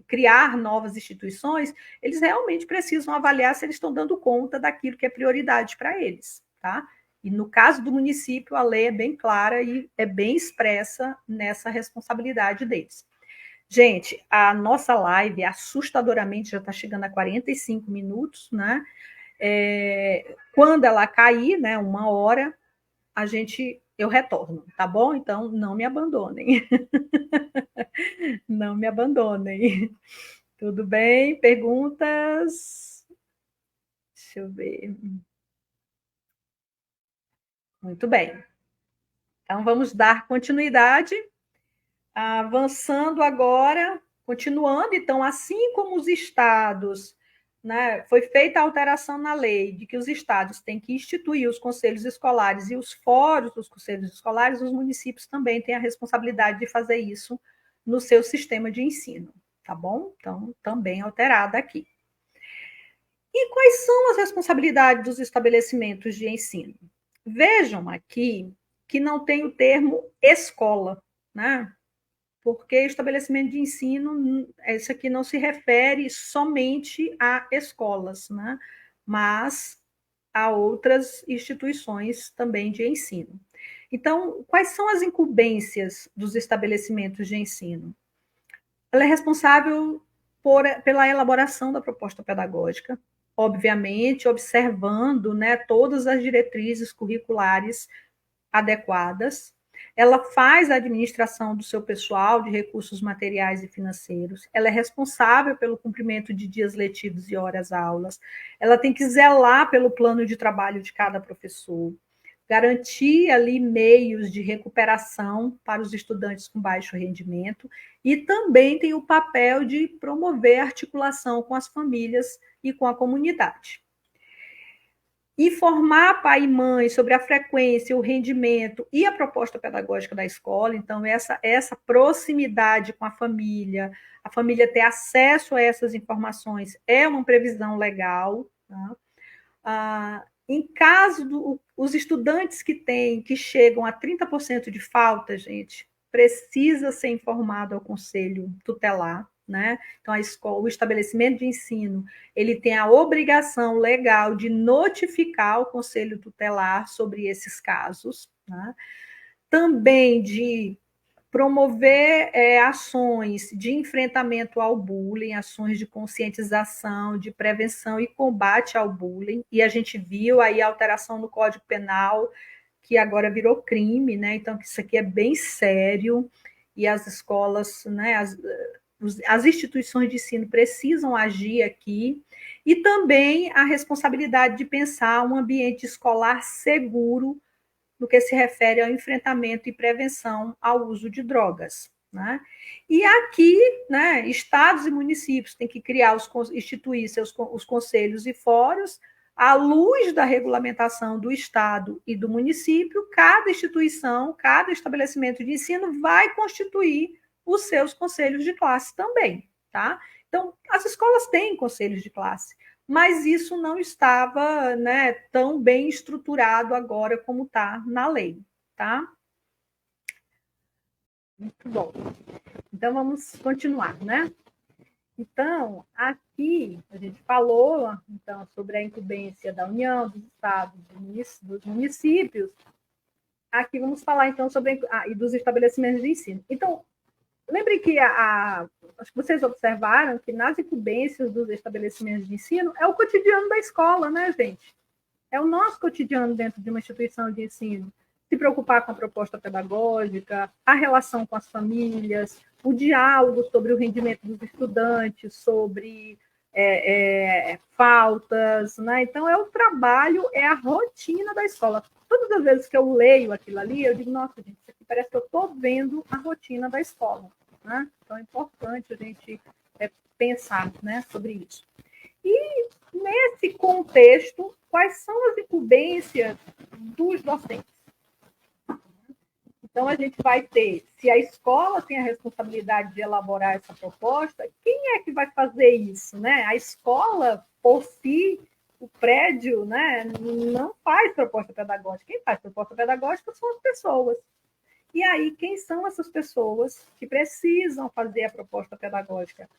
criar novas instituições, eles realmente precisam avaliar se eles estão dando conta daquilo que é prioridade para eles, tá? E no caso do município, a lei é bem clara e é bem expressa nessa responsabilidade deles. Gente, a nossa live assustadoramente já está chegando a 45 minutos, né? Quando ela cair, né, 1 hora, eu retorno, tá bom? Então, não me abandonem. Não me abandonem. Tudo bem? Perguntas? Deixa eu ver. Muito bem. Então, vamos dar continuidade, avançando agora, continuando. Então, assim como os estados, né, foi feita a alteração na lei de que os estados têm que instituir os conselhos escolares e os fóruns dos conselhos escolares, os municípios também têm a responsabilidade de fazer isso no seu sistema de ensino, tá bom? Então, também alterada aqui. E quais são as responsabilidades dos estabelecimentos de ensino? Vejam aqui que não tem o termo escola, né? Porque estabelecimento de ensino, isso aqui não se refere somente a escolas, né? Mas a outras instituições também de ensino. Então, quais são as incumbências dos estabelecimentos de ensino? Ela é responsável pela elaboração da proposta pedagógica, obviamente, observando, né, todas as diretrizes curriculares adequadas. ela faz a administração do seu pessoal, de recursos materiais e financeiros, ela é responsável pelo cumprimento de dias letivos e horas-aulas, ela tem que zelar pelo plano de trabalho de cada professor, garantir ali meios de recuperação para os estudantes com baixo rendimento e também tem o papel de promover a articulação com as famílias e com a comunidade. Informar pai e mãe sobre a frequência, o rendimento e a proposta pedagógica da escola. Então, essa proximidade com a família ter acesso a essas informações é uma previsão legal. Tá? Em caso os estudantes que chegam a 30% de falta, gente, precisa ser informado ao conselho tutelar, né? Então, a escola, o estabelecimento de ensino, ele tem a obrigação legal de notificar o conselho tutelar sobre esses casos, né? Também de promover ações de enfrentamento ao bullying, ações de conscientização, de prevenção e combate ao bullying, e a gente viu aí a alteração no Código Penal, que agora virou crime, né? Então, isso aqui é bem sério, e as escolas, né, as instituições de ensino precisam agir aqui, e também a responsabilidade de pensar um ambiente escolar seguro no que se refere ao enfrentamento e prevenção ao uso de drogas. Né? E aqui, né, estados e municípios têm que instituir os conselhos e fóruns, à luz da regulamentação do estado e do município, cada instituição, cada estabelecimento de ensino vai constituir os seus conselhos de classe também. Tá? Então, as escolas têm conselhos de classe, mas isso não estava, né, tão bem estruturado agora como está na lei, tá? Muito bom. Então, vamos continuar, né? Então, aqui a gente falou então, sobre a incumbência da União, dos estados, dos municípios. Aqui vamos falar, então, sobre e dos estabelecimentos de ensino. Então, lembre que acho que vocês observaram que nas incumbências dos estabelecimentos de ensino é o cotidiano da escola, né, gente? É o nosso cotidiano dentro de uma instituição de ensino. Se preocupar com a proposta pedagógica, a relação com as famílias, o diálogo sobre o rendimento dos estudantes, sobre faltas, né? Então, é o trabalho, é a rotina da escola. Todas as vezes que eu leio aquilo ali, eu digo, nossa, gente, isso aqui parece que eu estou vendo a rotina da escola. Né? Então, é importante a gente pensar, né, sobre isso. E, nesse contexto, quais são as incumbências dos docentes? Então, a gente vai ter, se a escola tem a responsabilidade de elaborar essa proposta, quem é que vai fazer isso? Né? A escola, por si, o prédio, né, não faz proposta pedagógica. Quem faz proposta pedagógica são as pessoas. E aí, quem são essas pessoas que precisam fazer a proposta pedagógica?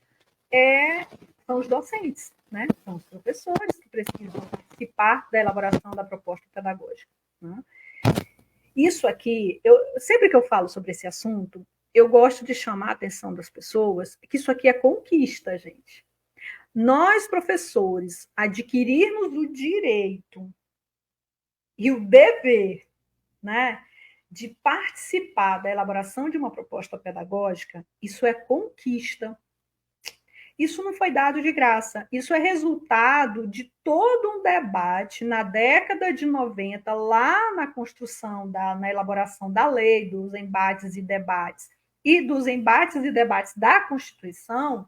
São os docentes, né? São os professores que precisam participar da elaboração da proposta pedagógica. Né? Isso aqui, sempre que eu falo sobre esse assunto, eu gosto de chamar a atenção das pessoas que isso aqui é conquista, gente. Nós, professores, adquirirmos o direito e o dever, né, de participar da elaboração de uma proposta pedagógica, isso é conquista. Isso não foi dado de graça. Isso é resultado de todo um debate na década de 90, lá na construção, na elaboração da lei, dos embates e debates, e dos embates e debates da Constituição,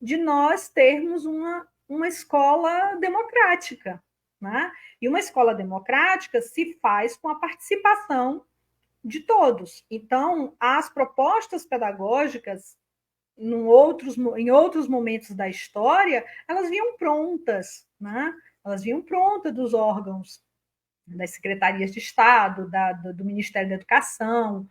de nós termos uma escola democrática. Né? E uma escola democrática se faz com a participação de todos. Então, as propostas pedagógicas em outros momentos da história, elas vinham prontas, né? Elas vinham prontas dos órgãos, das secretarias de Estado, do Ministério da Educação.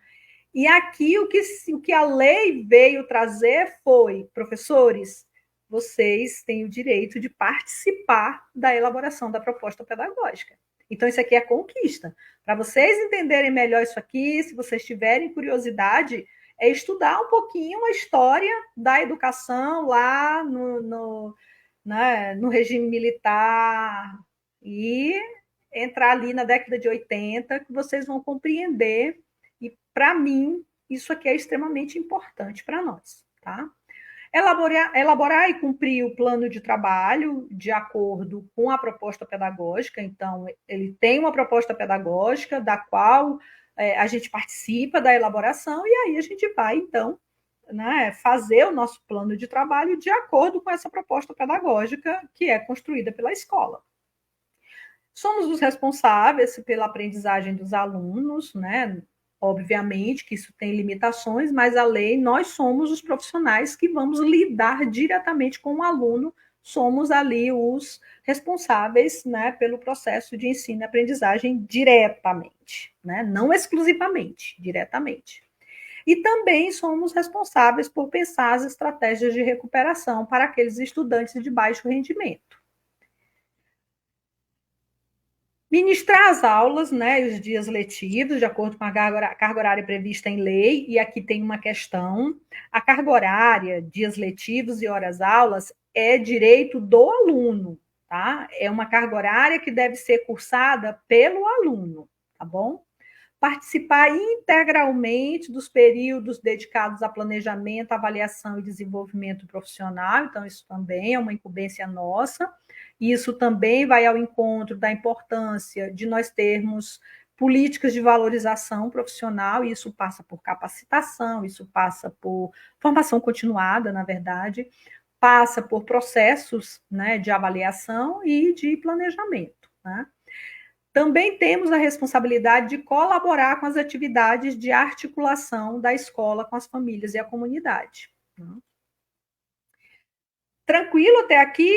E aqui o que a lei veio trazer foi, professores, vocês têm o direito de participar da elaboração da proposta pedagógica. Então, isso aqui é conquista. Para vocês entenderem melhor isso aqui, se vocês tiverem curiosidade, é estudar um pouquinho a história da educação lá né, no regime militar e entrar ali na década de 80, que vocês vão compreender e para mim, isso aqui é extremamente importante para nós, tá? Elaborar e cumprir o plano de trabalho de acordo com a proposta pedagógica. Então, ele tem uma proposta pedagógica da qual a gente participa da elaboração e aí a gente vai, então, né, fazer o nosso plano de trabalho de acordo com essa proposta pedagógica que é construída pela escola. Somos os responsáveis pela aprendizagem dos alunos, né? Obviamente que isso tem limitações, mas a lei, nós somos os profissionais que vamos lidar diretamente com o aluno, somos ali os responsáveis, né, pelo processo de ensino e aprendizagem diretamente, né? Não exclusivamente, diretamente. E também somos responsáveis por pensar as estratégias de recuperação para aqueles estudantes de baixo rendimento. Ministrar as aulas, né, os dias letivos, de acordo com a carga horária prevista em lei, e aqui tem uma questão: a carga horária, dias letivos e horas-aulas é direito do aluno, tá? É uma carga horária que deve ser cursada pelo aluno, tá bom? Participar integralmente dos períodos dedicados a planejamento, avaliação e desenvolvimento profissional, então isso também é uma incumbência nossa. Isso também vai ao encontro da importância de nós termos políticas de valorização profissional, e isso passa por capacitação, isso passa por formação continuada, na verdade, passa por processos, né, de avaliação e de planejamento, né? Também temos a responsabilidade de colaborar com as atividades de articulação da escola com as famílias e a comunidade. Tranquilo até aqui?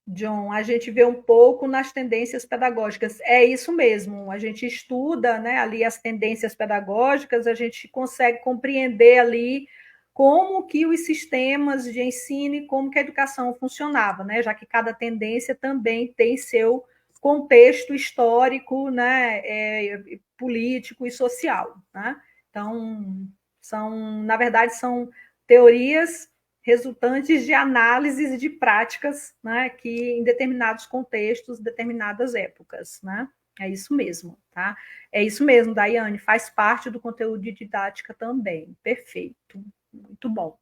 John, a gente vê um pouco nas tendências pedagógicas. É isso mesmo, a gente estuda, né, ali as tendências pedagógicas, a gente consegue compreender ali como que os sistemas de ensino e como que a educação funcionava, né, já que cada tendência também tem seu contexto histórico, né, político e social, né? Então, na verdade, são teorias resultantes de análises e de práticas, né, que em determinados contextos, determinadas épocas, né? É isso mesmo, tá? É isso mesmo, Daiane, faz parte do conteúdo de didática também. Perfeito, muito bom.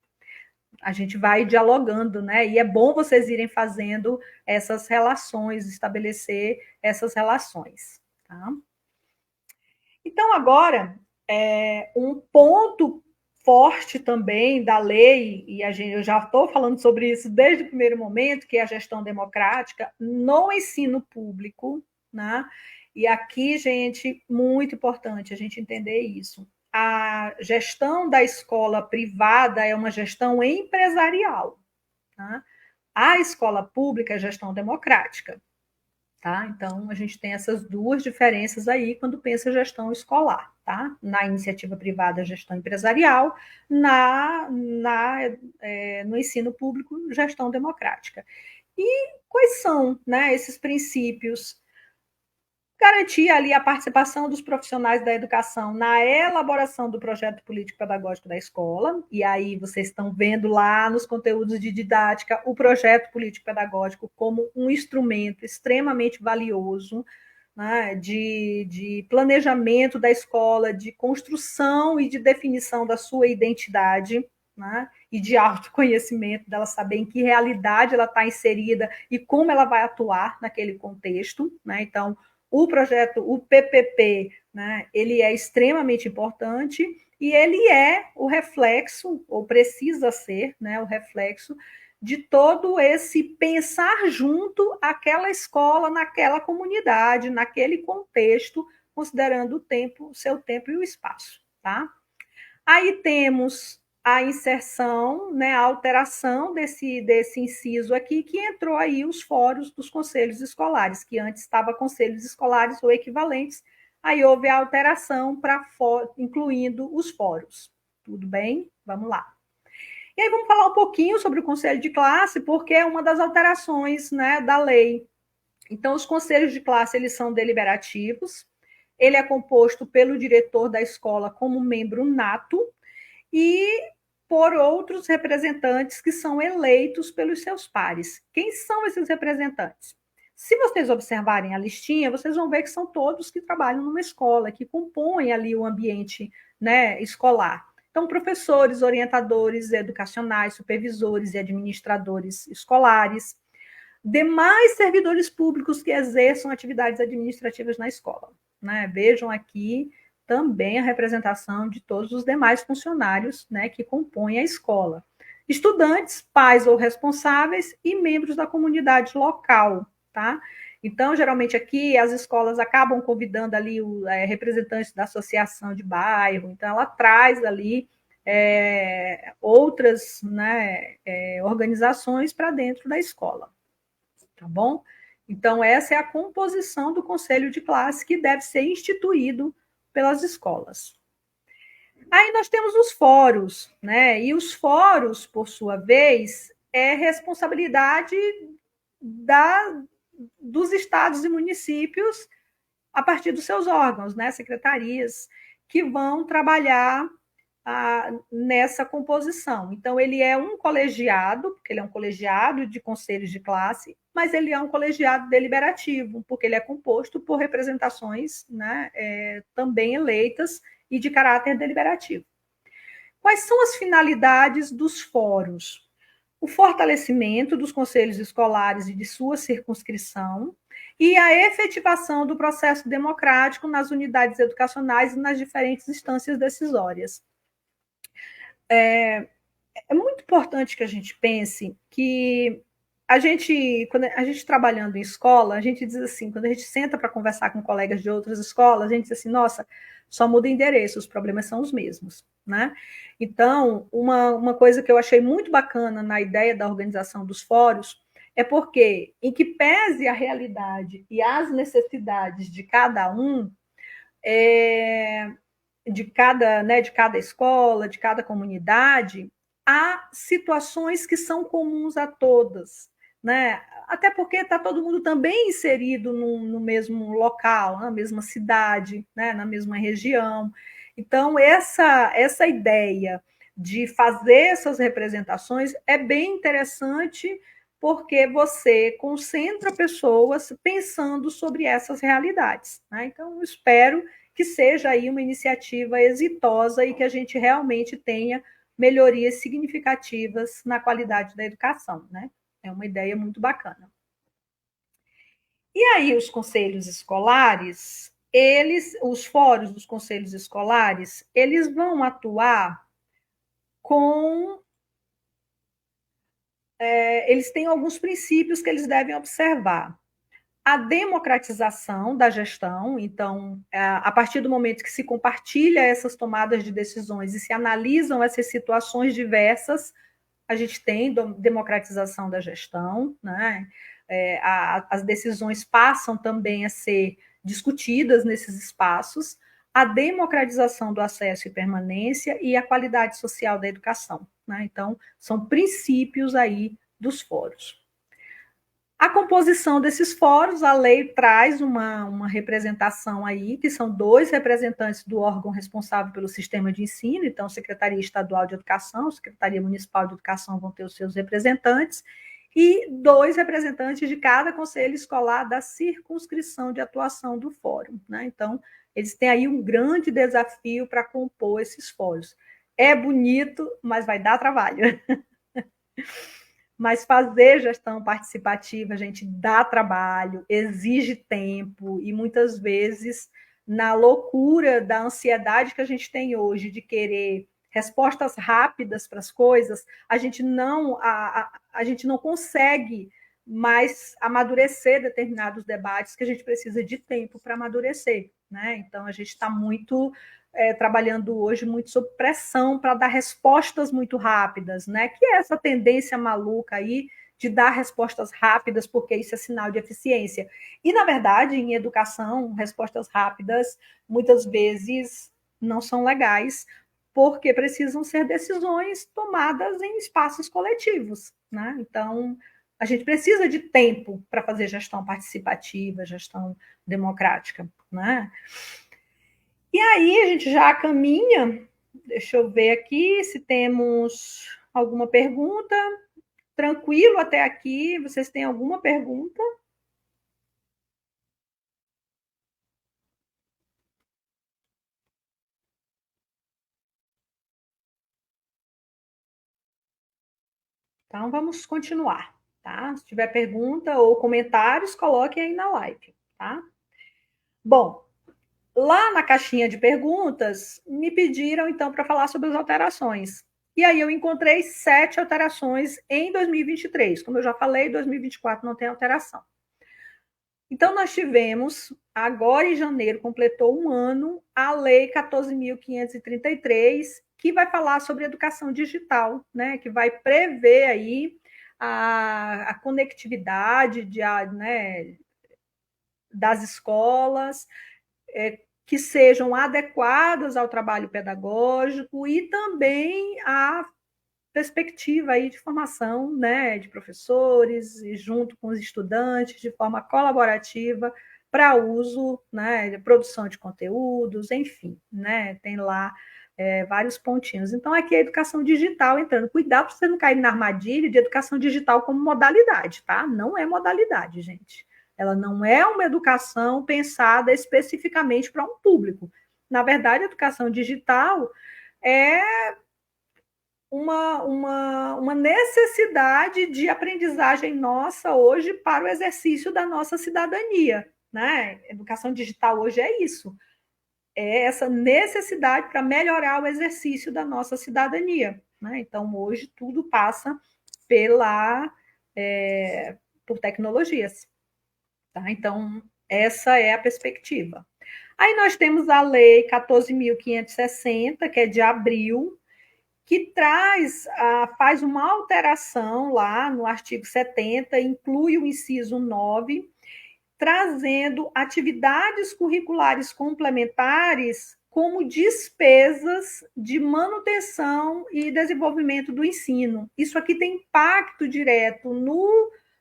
A gente vai dialogando, né? E é bom vocês irem fazendo essas relações, estabelecer essas relações, tá? Então, agora, um ponto forte também da lei, e eu já estou falando sobre isso desde o primeiro momento, que é a gestão democrática no ensino público, né? E aqui, gente, muito importante a gente entender isso. A gestão da escola privada é uma gestão empresarial, tá? A escola pública é gestão democrática. Tá? Então, a gente tem essas duas diferenças aí quando pensa gestão escolar, tá? Na iniciativa privada, gestão empresarial, no ensino público, gestão democrática. E quais são, né, esses princípios? Garantir ali a participação dos profissionais da educação na elaboração do projeto político-pedagógico da escola, e aí vocês estão vendo lá nos conteúdos de didática o projeto político-pedagógico como um instrumento extremamente valioso, né, de planejamento da escola, de construção e de definição da sua identidade, né, e de autoconhecimento, dela saber em que realidade ela está inserida e como ela vai atuar naquele contexto, né? Então, o projeto, o PPP, né, ele é extremamente importante e ele é o reflexo, ou precisa ser, né, o reflexo de todo esse pensar junto àquela escola, naquela comunidade, naquele contexto, considerando o tempo, o seu tempo e o espaço, tá? Aí temos a inserção, né, a alteração desse inciso aqui, que entrou aí os fóruns dos conselhos escolares, que antes estava conselhos escolares ou equivalentes, aí houve a alteração para incluindo os fóruns. Tudo bem? Vamos lá. E aí vamos falar um pouquinho sobre o conselho de classe, porque é uma das alterações, né, da lei. Então, os conselhos de classe, eles são deliberativos, ele é composto pelo diretor da escola como membro nato, e por outros representantes que são eleitos pelos seus pares. Quem são esses representantes? Se vocês observarem a listinha, vocês vão ver que são todos que trabalham numa escola, que compõem ali o ambiente, né, escolar. Então, professores, orientadores educacionais, supervisores e administradores escolares, demais servidores públicos que exerçam atividades administrativas na escola, né? Vejam aqui também a representação de todos os demais funcionários, né, que compõem a escola. Estudantes, pais ou responsáveis e membros da comunidade local, tá? Então, geralmente aqui as escolas acabam convidando ali representantes da associação de bairro, então ela traz ali outras, né, organizações para dentro da escola, tá bom? Então, essa é a composição do conselho de classe que deve ser instituído pelas escolas. Aí nós temos os fóruns, né? E os fóruns, por sua vez, é responsabilidade dos estados e municípios a partir dos seus órgãos, né? Secretarias, que vão trabalhar nessa composição. Então, ele é um colegiado, porque ele é um colegiado de conselhos de classe, mas ele é um colegiado deliberativo, porque ele é composto por representações, né, também eleitas e de caráter deliberativo. Quais são as finalidades dos fóruns? O fortalecimento dos conselhos escolares e de sua circunscrição e a efetivação do processo democrático nas unidades educacionais e nas diferentes instâncias decisórias. É muito importante que a gente pense que quando a gente trabalhando em escola, a gente diz assim, quando a gente senta para conversar com colegas de outras escolas, a gente diz assim, nossa, só muda endereço, os problemas são os mesmos, né? Então, uma coisa que eu achei muito bacana na ideia da organização dos fóruns é porque, em que pese a realidade e as necessidades de cada um, de cada escola, de cada comunidade, há situações que são comuns a todas, né? Até porque está todo mundo também inserido no mesmo local, na mesma cidade, né? Na mesma região. Então, essa ideia de fazer essas representações é bem interessante, porque você concentra pessoas pensando sobre essas realidades, né? Então, eu espero que seja aí uma iniciativa exitosa e que a gente realmente tenha melhorias significativas na qualidade da educação, né? É uma ideia muito bacana. E aí os conselhos escolares, os fóruns dos conselhos escolares, eles vão atuar com eles têm alguns princípios que eles devem observar. A democratização da gestão, então, a partir do momento que se compartilha essas tomadas de decisões e se analisam essas situações diversas, a gente tem democratização da gestão, né? As decisões passam também a ser discutidas nesses espaços, a democratização do acesso e permanência e a qualidade social da educação, né? Então, são princípios aí dos fóruns. A composição desses fóruns, a lei traz uma representação aí, que são 2 representantes do órgão responsável pelo sistema de ensino, então, Secretaria Estadual de Educação, Secretaria Municipal de Educação vão ter os seus representantes, e 2 representantes de cada conselho escolar da circunscrição de atuação do fórum, né? Então, eles têm aí um grande desafio para compor esses fóruns. É bonito, mas vai dar trabalho. Mas fazer gestão participativa, a gente dá trabalho, exige tempo e muitas vezes, na loucura da ansiedade que a gente tem hoje de querer respostas rápidas para as coisas, a gente não consegue mais amadurecer determinados debates que a gente precisa de tempo para amadurecer, né? Então a gente está muito trabalhando hoje muito sob pressão para dar respostas muito rápidas, né? Que é essa tendência maluca aí de dar respostas rápidas, porque isso é sinal de eficiência. E, na verdade, em educação, respostas rápidas muitas vezes não são legais, porque precisam ser decisões tomadas em espaços coletivos, né? Então, a gente precisa de tempo para fazer gestão participativa, gestão democrática, né? E aí a gente já caminha, deixa eu ver aqui se temos alguma pergunta. Tranquilo até aqui? Vocês têm alguma pergunta? Então, vamos continuar, tá? Se tiver pergunta ou comentários, coloquem aí na live, tá? Bom, lá na caixinha de perguntas, me pediram, então, para falar sobre as alterações. E aí eu encontrei 7 alterações em 2023. Como eu já falei, 2024 não tem alteração. Então, nós tivemos, agora em janeiro, completou um ano, a Lei 14.533, que vai falar sobre educação digital, né? Que vai prever aí a conectividade né, das escolas, que sejam adequadas ao trabalho pedagógico e também a perspectiva aí de formação, né, de professores e junto com os estudantes de forma colaborativa para uso, né, de produção de conteúdos, enfim, né, tem lá vários pontinhos. Então aqui é a educação digital entrando. Cuidado para você não cair na armadilha de educação digital como modalidade, tá? Não é modalidade, gente. Ela não é uma educação pensada especificamente para um público. Na verdade, a educação digital é uma necessidade de aprendizagem nossa hoje para o exercício da nossa cidadania. Né? Educação digital hoje é isso. É essa necessidade para melhorar o exercício da nossa cidadania. Né? Então, hoje, tudo passa pela, por tecnologias. Tá? Então, essa é a perspectiva. Aí nós temos a Lei 14.560, que é de abril, que faz uma alteração lá no artigo 70, inclui o inciso 9, trazendo atividades curriculares complementares como despesas de manutenção e desenvolvimento do ensino. Isso aqui tem impacto direto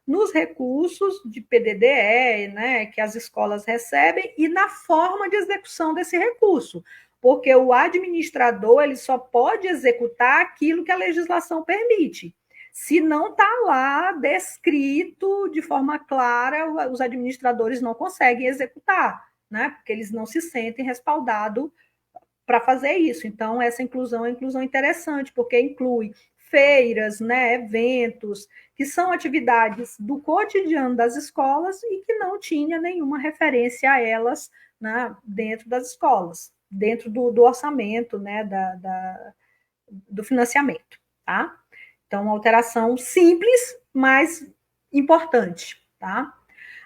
nos recursos de PDDE, né, que as escolas recebem, e na forma de execução desse recurso, porque o administrador ele só pode executar aquilo que a legislação permite. Se não está lá descrito de forma clara, os administradores não conseguem executar, né? Porque eles não se sentem respaldados para fazer isso. Então, essa inclusão é inclusão interessante, porque inclui feiras, né, eventos, que são atividades do cotidiano das escolas e que não tinha nenhuma referência a elas, né, dentro das escolas, dentro do orçamento, né, do financiamento, tá? Então, uma alteração simples, mas importante, tá?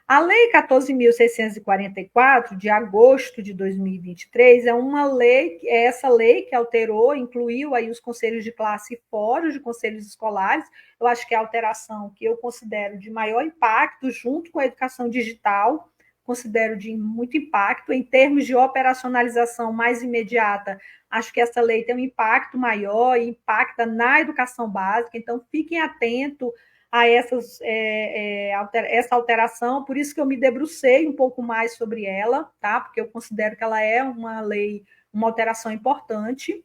A Lei 14.644, de agosto de 2023, é uma lei, é essa lei que alterou, incluiu aí os conselhos de classe e fóruns de conselhos escolares. Eu acho que é a alteração que eu considero de maior impacto, junto com a educação digital, considero de muito impacto. Em termos de operacionalização mais imediata, acho que essa lei tem um impacto maior e impacta na educação básica, então fiquem atentos a essa alteração, por isso que eu me debrucei um pouco mais sobre ela, tá? Porque eu considero que ela é uma lei, uma alteração importante.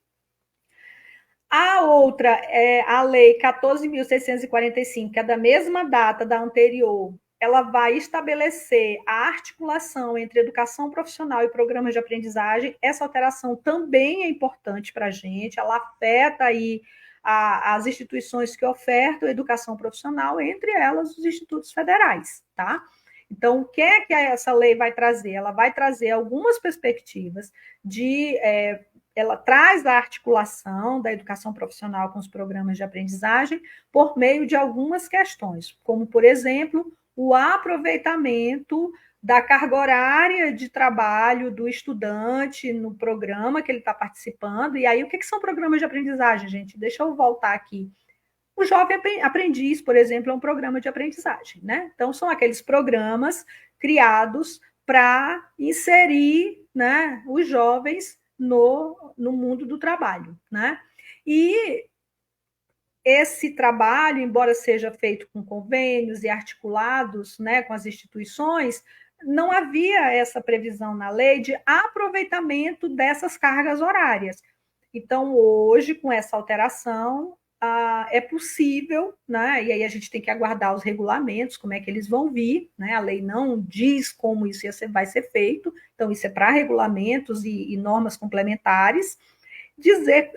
A outra é a lei 14.645, que é da mesma data da anterior. Ela vai estabelecer a articulação entre educação profissional e programas de aprendizagem. Essa alteração também é importante para a gente, ela afeta aí as instituições que ofertam educação profissional, entre elas os institutos federais, tá? Então, o que é que essa lei vai trazer? Ela vai trazer algumas perspectivas de ela traz a articulação da educação profissional com os programas de aprendizagem por meio de algumas questões, como, por exemplo, o aproveitamento da carga horária de trabalho do estudante no programa que ele está participando. E aí, o que são programas de aprendizagem, gente? Deixa eu voltar aqui. O Jovem Aprendiz, por exemplo, é um programa de aprendizagem, né? Então, são aqueles programas criados para inserir, né, os jovens no mundo do trabalho, né? E esse trabalho, embora seja feito com convênios e articulados, né, com as instituições, não havia essa previsão na lei de aproveitamento dessas cargas horárias. Então, hoje, com essa alteração, é possível, né? E aí a gente tem que aguardar os regulamentos, como é que eles vão vir, né? A lei não diz como isso vai ser feito, então isso é para regulamentos e normas complementares. Dizer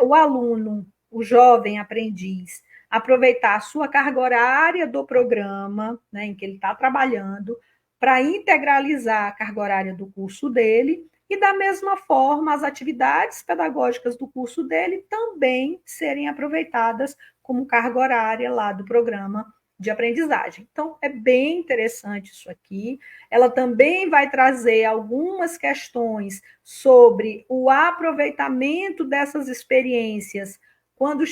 o aluno, o jovem aprendiz, aproveitar a sua carga horária do programa, né, em que ele está trabalhando, para integralizar a carga horária do curso dele, e, da mesma forma, as atividades pedagógicas do curso dele também serem aproveitadas como carga horária lá do programa de aprendizagem. Então, é bem interessante isso aqui. Ela também vai trazer algumas questões sobre o aproveitamento dessas experiências quando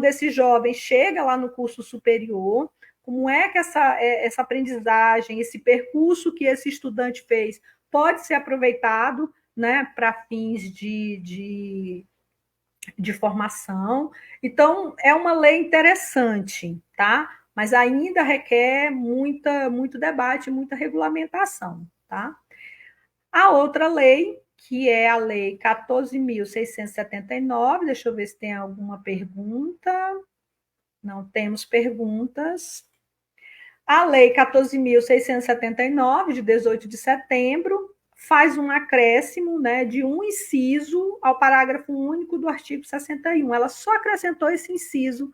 esse jovem chega lá no curso superior, como é que essa aprendizagem, esse percurso que esse estudante fez pode ser aproveitado, né, para fins de formação. Então, é uma lei interessante, tá? Mas ainda requer muito debate, muita regulamentação, tá? A outra lei, que é a Lei 14.679, deixa eu ver se tem alguma pergunta. Não temos perguntas. A Lei 14.679, de 18 de setembro, faz um acréscimo, né, de um inciso ao parágrafo único do artigo 61. Ela só acrescentou esse inciso,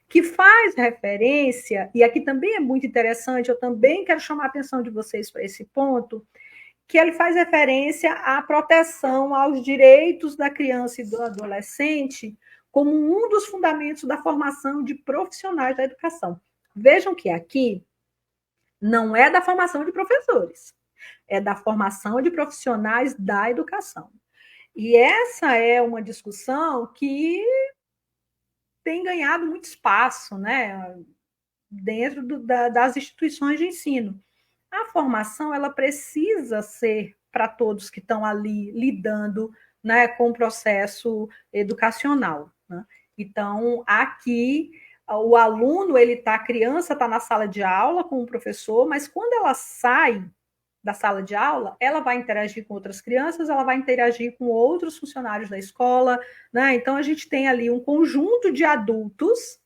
que faz referência, e aqui também é muito interessante, eu também quero chamar a atenção de vocês para esse ponto, que ele faz referência à proteção aos direitos da criança e do adolescente como um dos fundamentos da formação de profissionais da educação. Vejam que aqui não é da formação de professores, é da formação de profissionais da educação. E essa é uma discussão que tem ganhado muito espaço, né, dentro das instituições de ensino. A formação ela precisa ser para todos que estão ali lidando, né, com o processo educacional, né? Então, aqui o aluno, a criança está na sala de aula com o professor, mas quando ela sai da sala de aula, ela vai interagir com outras crianças, ela vai interagir com outros funcionários da escola, né? Então, a gente tem ali um conjunto de adultos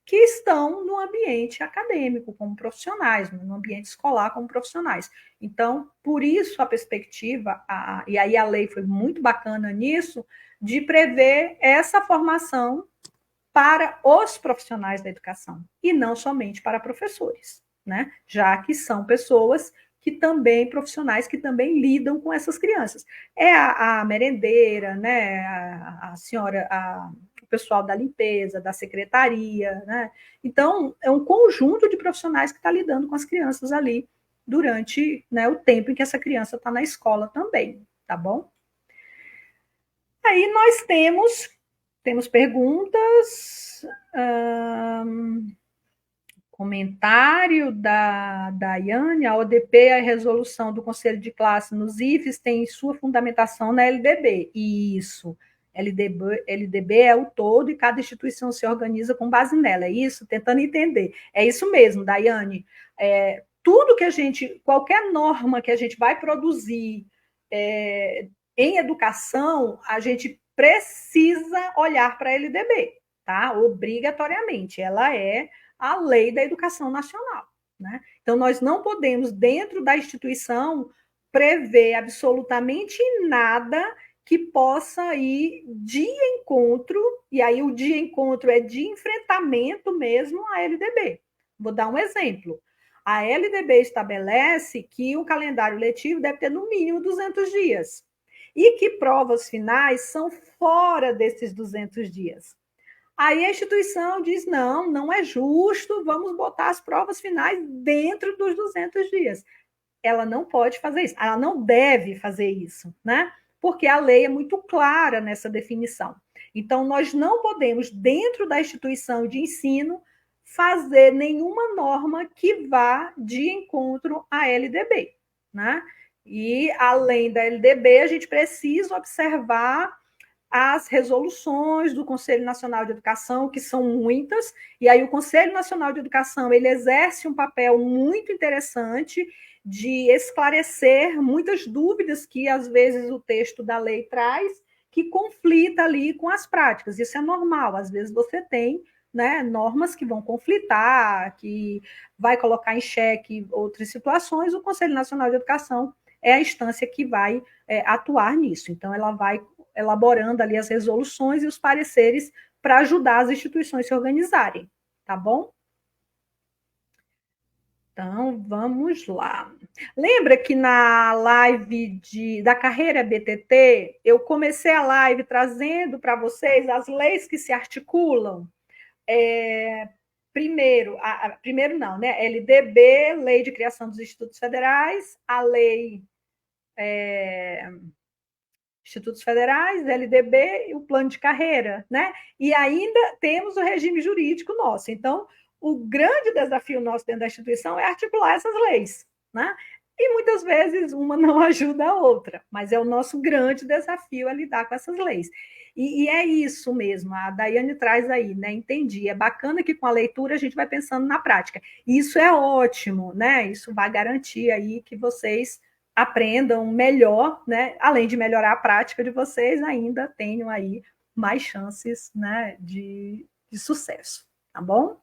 que estão no ambiente acadêmico como profissionais, no ambiente escolar como profissionais. Então, por isso a perspectiva, e aí a lei foi muito bacana nisso, de prever essa formação para os profissionais da educação e não somente para professores, né? Já que são pessoas que também, profissionais que também lidam com essas crianças. É a merendeira, né? A senhora, o pessoal da limpeza, da secretaria, né? Então, é um conjunto de profissionais que está lidando com as crianças ali durante, né, o tempo em que essa criança está na escola também, tá bom? Aí nós temos perguntas, comentário da Daiane, a ODP é a resolução do Conselho de Classe nos IFES tem sua fundamentação na LDB. Isso, LDB é o todo e cada instituição se organiza com base nela, é isso? Tentando entender. É isso mesmo, Daiane. Tudo que qualquer norma que a gente vai produzir em educação, a gente precisa olhar para a LDB, tá? Obrigatoriamente. Ela é a lei da educação nacional, né? Então, nós não podemos, dentro da instituição, prever absolutamente nada que possa ir de encontro, e aí o de encontro é de enfrentamento mesmo à LDB. Vou dar um exemplo. A LDB estabelece que o calendário letivo deve ter no mínimo 200 dias e que provas finais são fora desses 200 dias. Aí a instituição diz, não é justo, vamos botar as provas finais dentro dos 200 dias. Ela não pode fazer isso, ela não deve fazer isso, né? Porque a lei é muito clara nessa definição. Então, nós não podemos, dentro da instituição de ensino, fazer nenhuma norma que vá de encontro à LDB, né? E, além da LDB, a gente precisa observar as resoluções do Conselho Nacional de Educação, que são muitas, e aí o Conselho Nacional de Educação ele exerce um papel muito interessante de esclarecer muitas dúvidas que, às vezes, o texto da lei traz, que conflita ali com as práticas. Isso é normal, às vezes você tem, né, normas que vão conflitar, que vai colocar em xeque outras situações, o Conselho Nacional de Educação é a instância que vai atuar nisso. Então, ela vai elaborando ali as resoluções e os pareceres para ajudar as instituições a se organizarem. tá bom? Então, vamos lá. Lembra que na live da carreira BTT, eu comecei a live trazendo para vocês as leis que se articulam? Primeiro não, né? LDB, Lei de Criação dos Institutos Federais, a Lei Institutos Federais, LDB e o plano de carreira, né? E ainda temos o regime jurídico nosso. Então, o grande desafio nosso dentro da instituição é articular essas leis, né? E muitas vezes uma não ajuda a outra, mas é o nosso grande desafio é lidar com essas leis. E é isso mesmo, a Daiane traz aí, né? Entendi. É bacana que com a leitura a gente vai pensando na prática. Isso é ótimo, né? Isso vai garantir aí que vocês aprendam melhor, né? Além de melhorar a prática de vocês, ainda tenham aí mais chances, né, de sucesso, tá bom?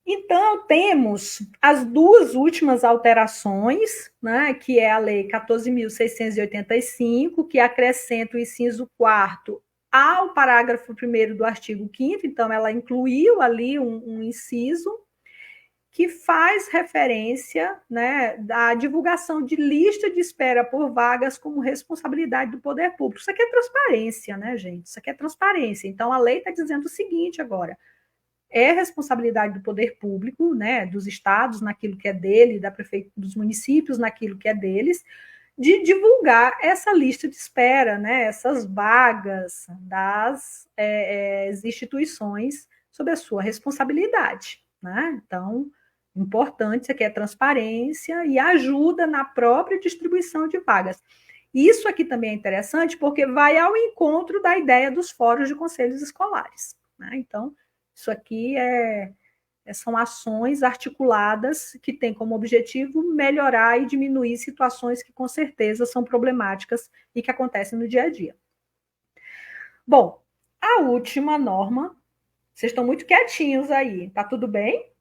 Então, temos as duas últimas alterações, né, que é a Lei 14.685, que acrescenta o inciso 4º ao parágrafo 1º do artigo 5º, então ela incluiu ali um inciso que faz referência, né, à divulgação de lista de espera por vagas como responsabilidade do poder público. Isso aqui é transparência, né, gente? Isso aqui é transparência. Então, a lei está dizendo o seguinte agora: é responsabilidade do poder público, né, dos estados naquilo que é dele, dos municípios naquilo que é deles, de divulgar essa lista de espera, né, essas vagas das instituições sob a sua responsabilidade, né? Então, importante, isso aqui é transparência e ajuda na própria distribuição de vagas. Isso aqui também é interessante porque vai ao encontro da ideia dos fóruns de conselhos escolares, né? Então, isso aqui são ações articuladas que têm como objetivo melhorar e diminuir situações que com certeza são problemáticas e que acontecem no dia a dia. Bom, a última norma, vocês estão muito quietinhos aí, tá tudo bem?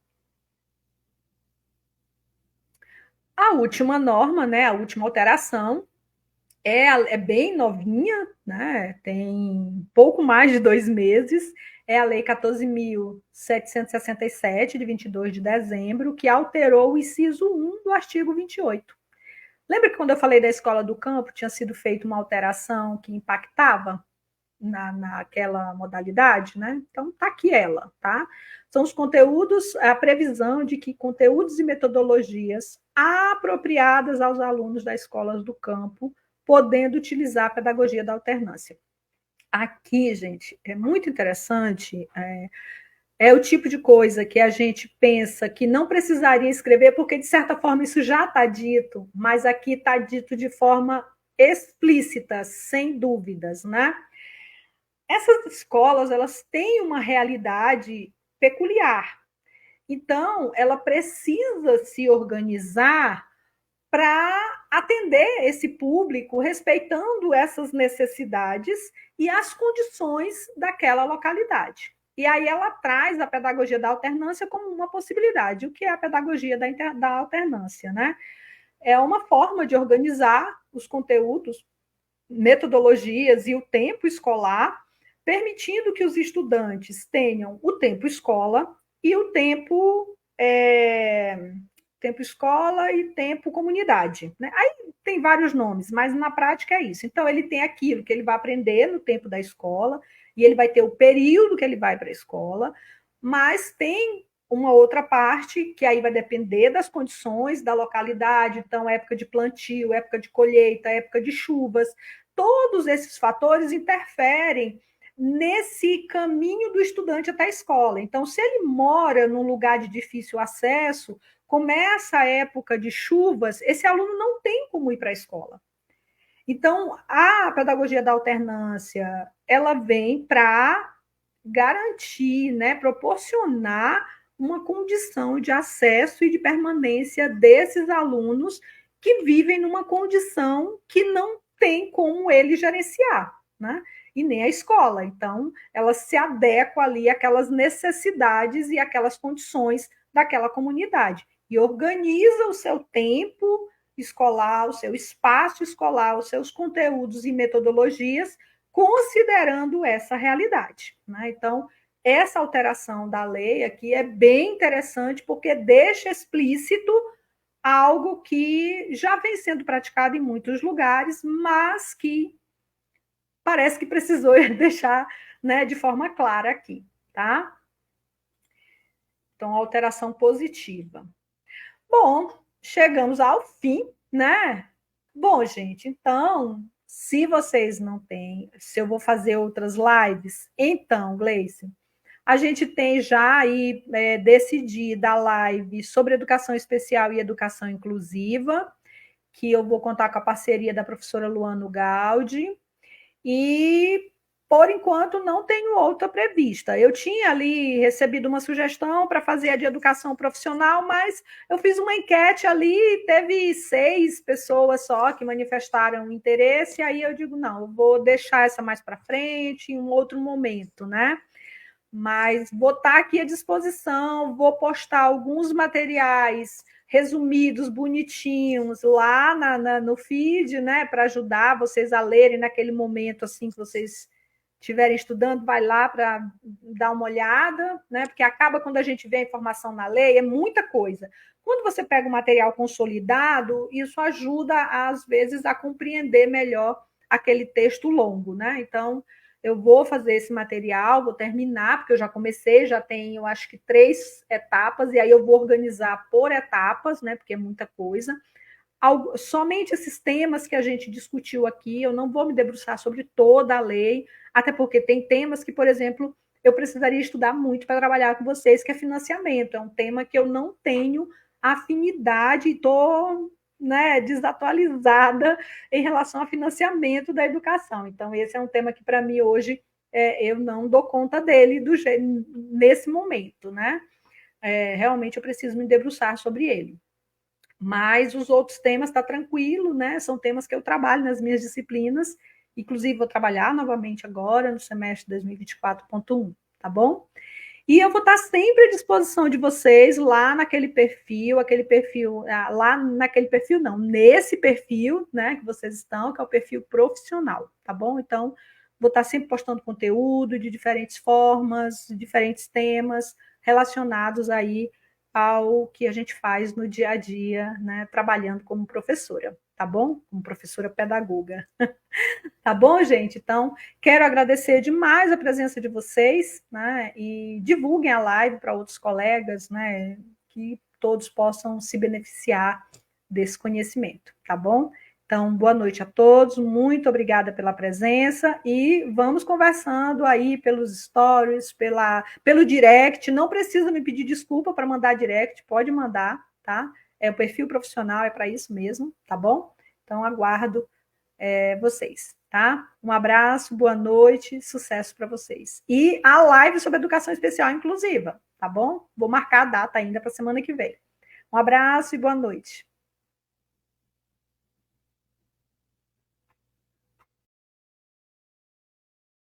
A última norma, né, a última alteração, é bem novinha, né, tem pouco mais de 2 meses, é a Lei 14.767, de 22 de dezembro, que alterou o inciso 1 do artigo 28. Lembra que quando eu falei da escola do campo, tinha sido feita uma alteração que impactava naquela modalidade, né? Então, tá aqui ela, tá? São os conteúdos, a previsão de que conteúdos e metodologias apropriadas aos alunos das escolas do campo, podendo utilizar a pedagogia da alternância. Aqui, gente, é muito interessante, é o tipo de coisa que a gente pensa que não precisaria escrever, porque, de certa forma, isso já está dito, mas aqui está dito de forma explícita, sem dúvidas, né? Essas escolas, elas têm uma realidade peculiar. Então, ela precisa se organizar para atender esse público, respeitando essas necessidades e as condições daquela localidade. E aí ela traz a pedagogia da alternância como uma possibilidade. O que é a pedagogia da alternância, né? É uma forma de organizar os conteúdos, metodologias e o tempo escolar, permitindo que os estudantes tenham o tempo escola e o tempo escola e tempo comunidade, né? Aí tem vários nomes, mas na prática é isso. Então, ele tem aquilo que ele vai aprender no tempo da escola, e ele vai ter o período que ele vai para a escola, mas tem uma outra parte que aí vai depender das condições da localidade, então época de plantio, época de colheita, época de chuvas, todos esses fatores interferem nesse caminho do estudante até a escola. Então, se ele mora num lugar de difícil acesso, começa a época de chuvas, esse aluno não tem como ir para a escola. Então, a pedagogia da alternância, ela vem para garantir, né, proporcionar uma condição de acesso e de permanência desses alunos que vivem numa condição que não tem como ele gerenciar, né? E nem a escola. Então, ela se adequa ali àquelas necessidades e àquelas condições daquela comunidade e organiza o seu tempo escolar, o seu espaço escolar, os seus conteúdos e metodologias, considerando essa realidade, né? Então, essa alteração da lei aqui é bem interessante, porque deixa explícito algo que já vem sendo praticado em muitos lugares, mas que parece que precisou deixar, né, de forma clara aqui, tá? Então, alteração positiva. Bom, chegamos ao fim, né? Bom, gente, então, se vocês não têm, se eu vou fazer outras lives, então, Gleice, a gente tem já aí decidida a live sobre educação especial e educação inclusiva, que eu vou contar com a parceria da professora Luana Gaudi, e por enquanto não tenho outra prevista. Eu tinha ali recebido uma sugestão para fazer a de educação profissional, mas eu fiz uma enquete ali e teve 6 pessoas só que manifestaram interesse, aí eu digo, não, eu vou deixar essa mais para frente, em um outro momento, né? Mas vou estar aqui à disposição, vou postar alguns materiais resumidos, bonitinhos, lá no feed, né, para ajudar vocês a lerem naquele momento, assim, que vocês estiverem estudando, vai lá para dar uma olhada, né, porque acaba quando a gente vê a informação na lei, é muita coisa. Quando você pega o material consolidado, isso ajuda, às vezes, a compreender melhor aquele texto longo, né, então eu vou fazer esse material, vou terminar, porque eu já comecei, já tenho, acho que 3 etapas, e aí eu vou organizar por etapas, né, porque é muita coisa. Somente esses temas que a gente discutiu aqui, eu não vou me debruçar sobre toda a lei, até porque tem temas que, por exemplo, eu precisaria estudar muito para trabalhar com vocês, que é financiamento. É um tema que eu não tenho afinidade e estou, né, desatualizada em relação ao financiamento da educação. Então, esse é um tema que, para mim, hoje, eu não dou conta dele nesse momento, né? Realmente eu preciso me debruçar sobre ele. Mas os outros temas tá tranquilo, né? São temas que eu trabalho nas minhas disciplinas, inclusive vou trabalhar novamente agora no semestre 2024.1, tá bom? E eu vou estar sempre à disposição de vocês lá naquele perfil, lá naquele perfil não, nesse perfil, né, que vocês estão, que é o perfil profissional, tá bom? Então, vou estar sempre postando conteúdo de diferentes formas, de diferentes temas relacionados aí ao que a gente faz no dia a dia, né, trabalhando como professora, tá bom? Como professora pedagoga. Tá bom, gente? Então, quero agradecer demais a presença de vocês, né? E divulguem a live para outros colegas, né? Que todos possam se beneficiar desse conhecimento, tá bom? Então, boa noite a todos, muito obrigada pela presença e vamos conversando aí pelos stories, pelo direct. Não precisa me pedir desculpa para mandar direct, pode mandar, tá? É o perfil profissional, é para isso mesmo, tá bom? Então, aguardo vocês, tá? Um abraço, boa noite, sucesso para vocês. E a live sobre educação especial inclusiva, tá bom? Vou marcar a data ainda para semana que vem. Um abraço e boa noite.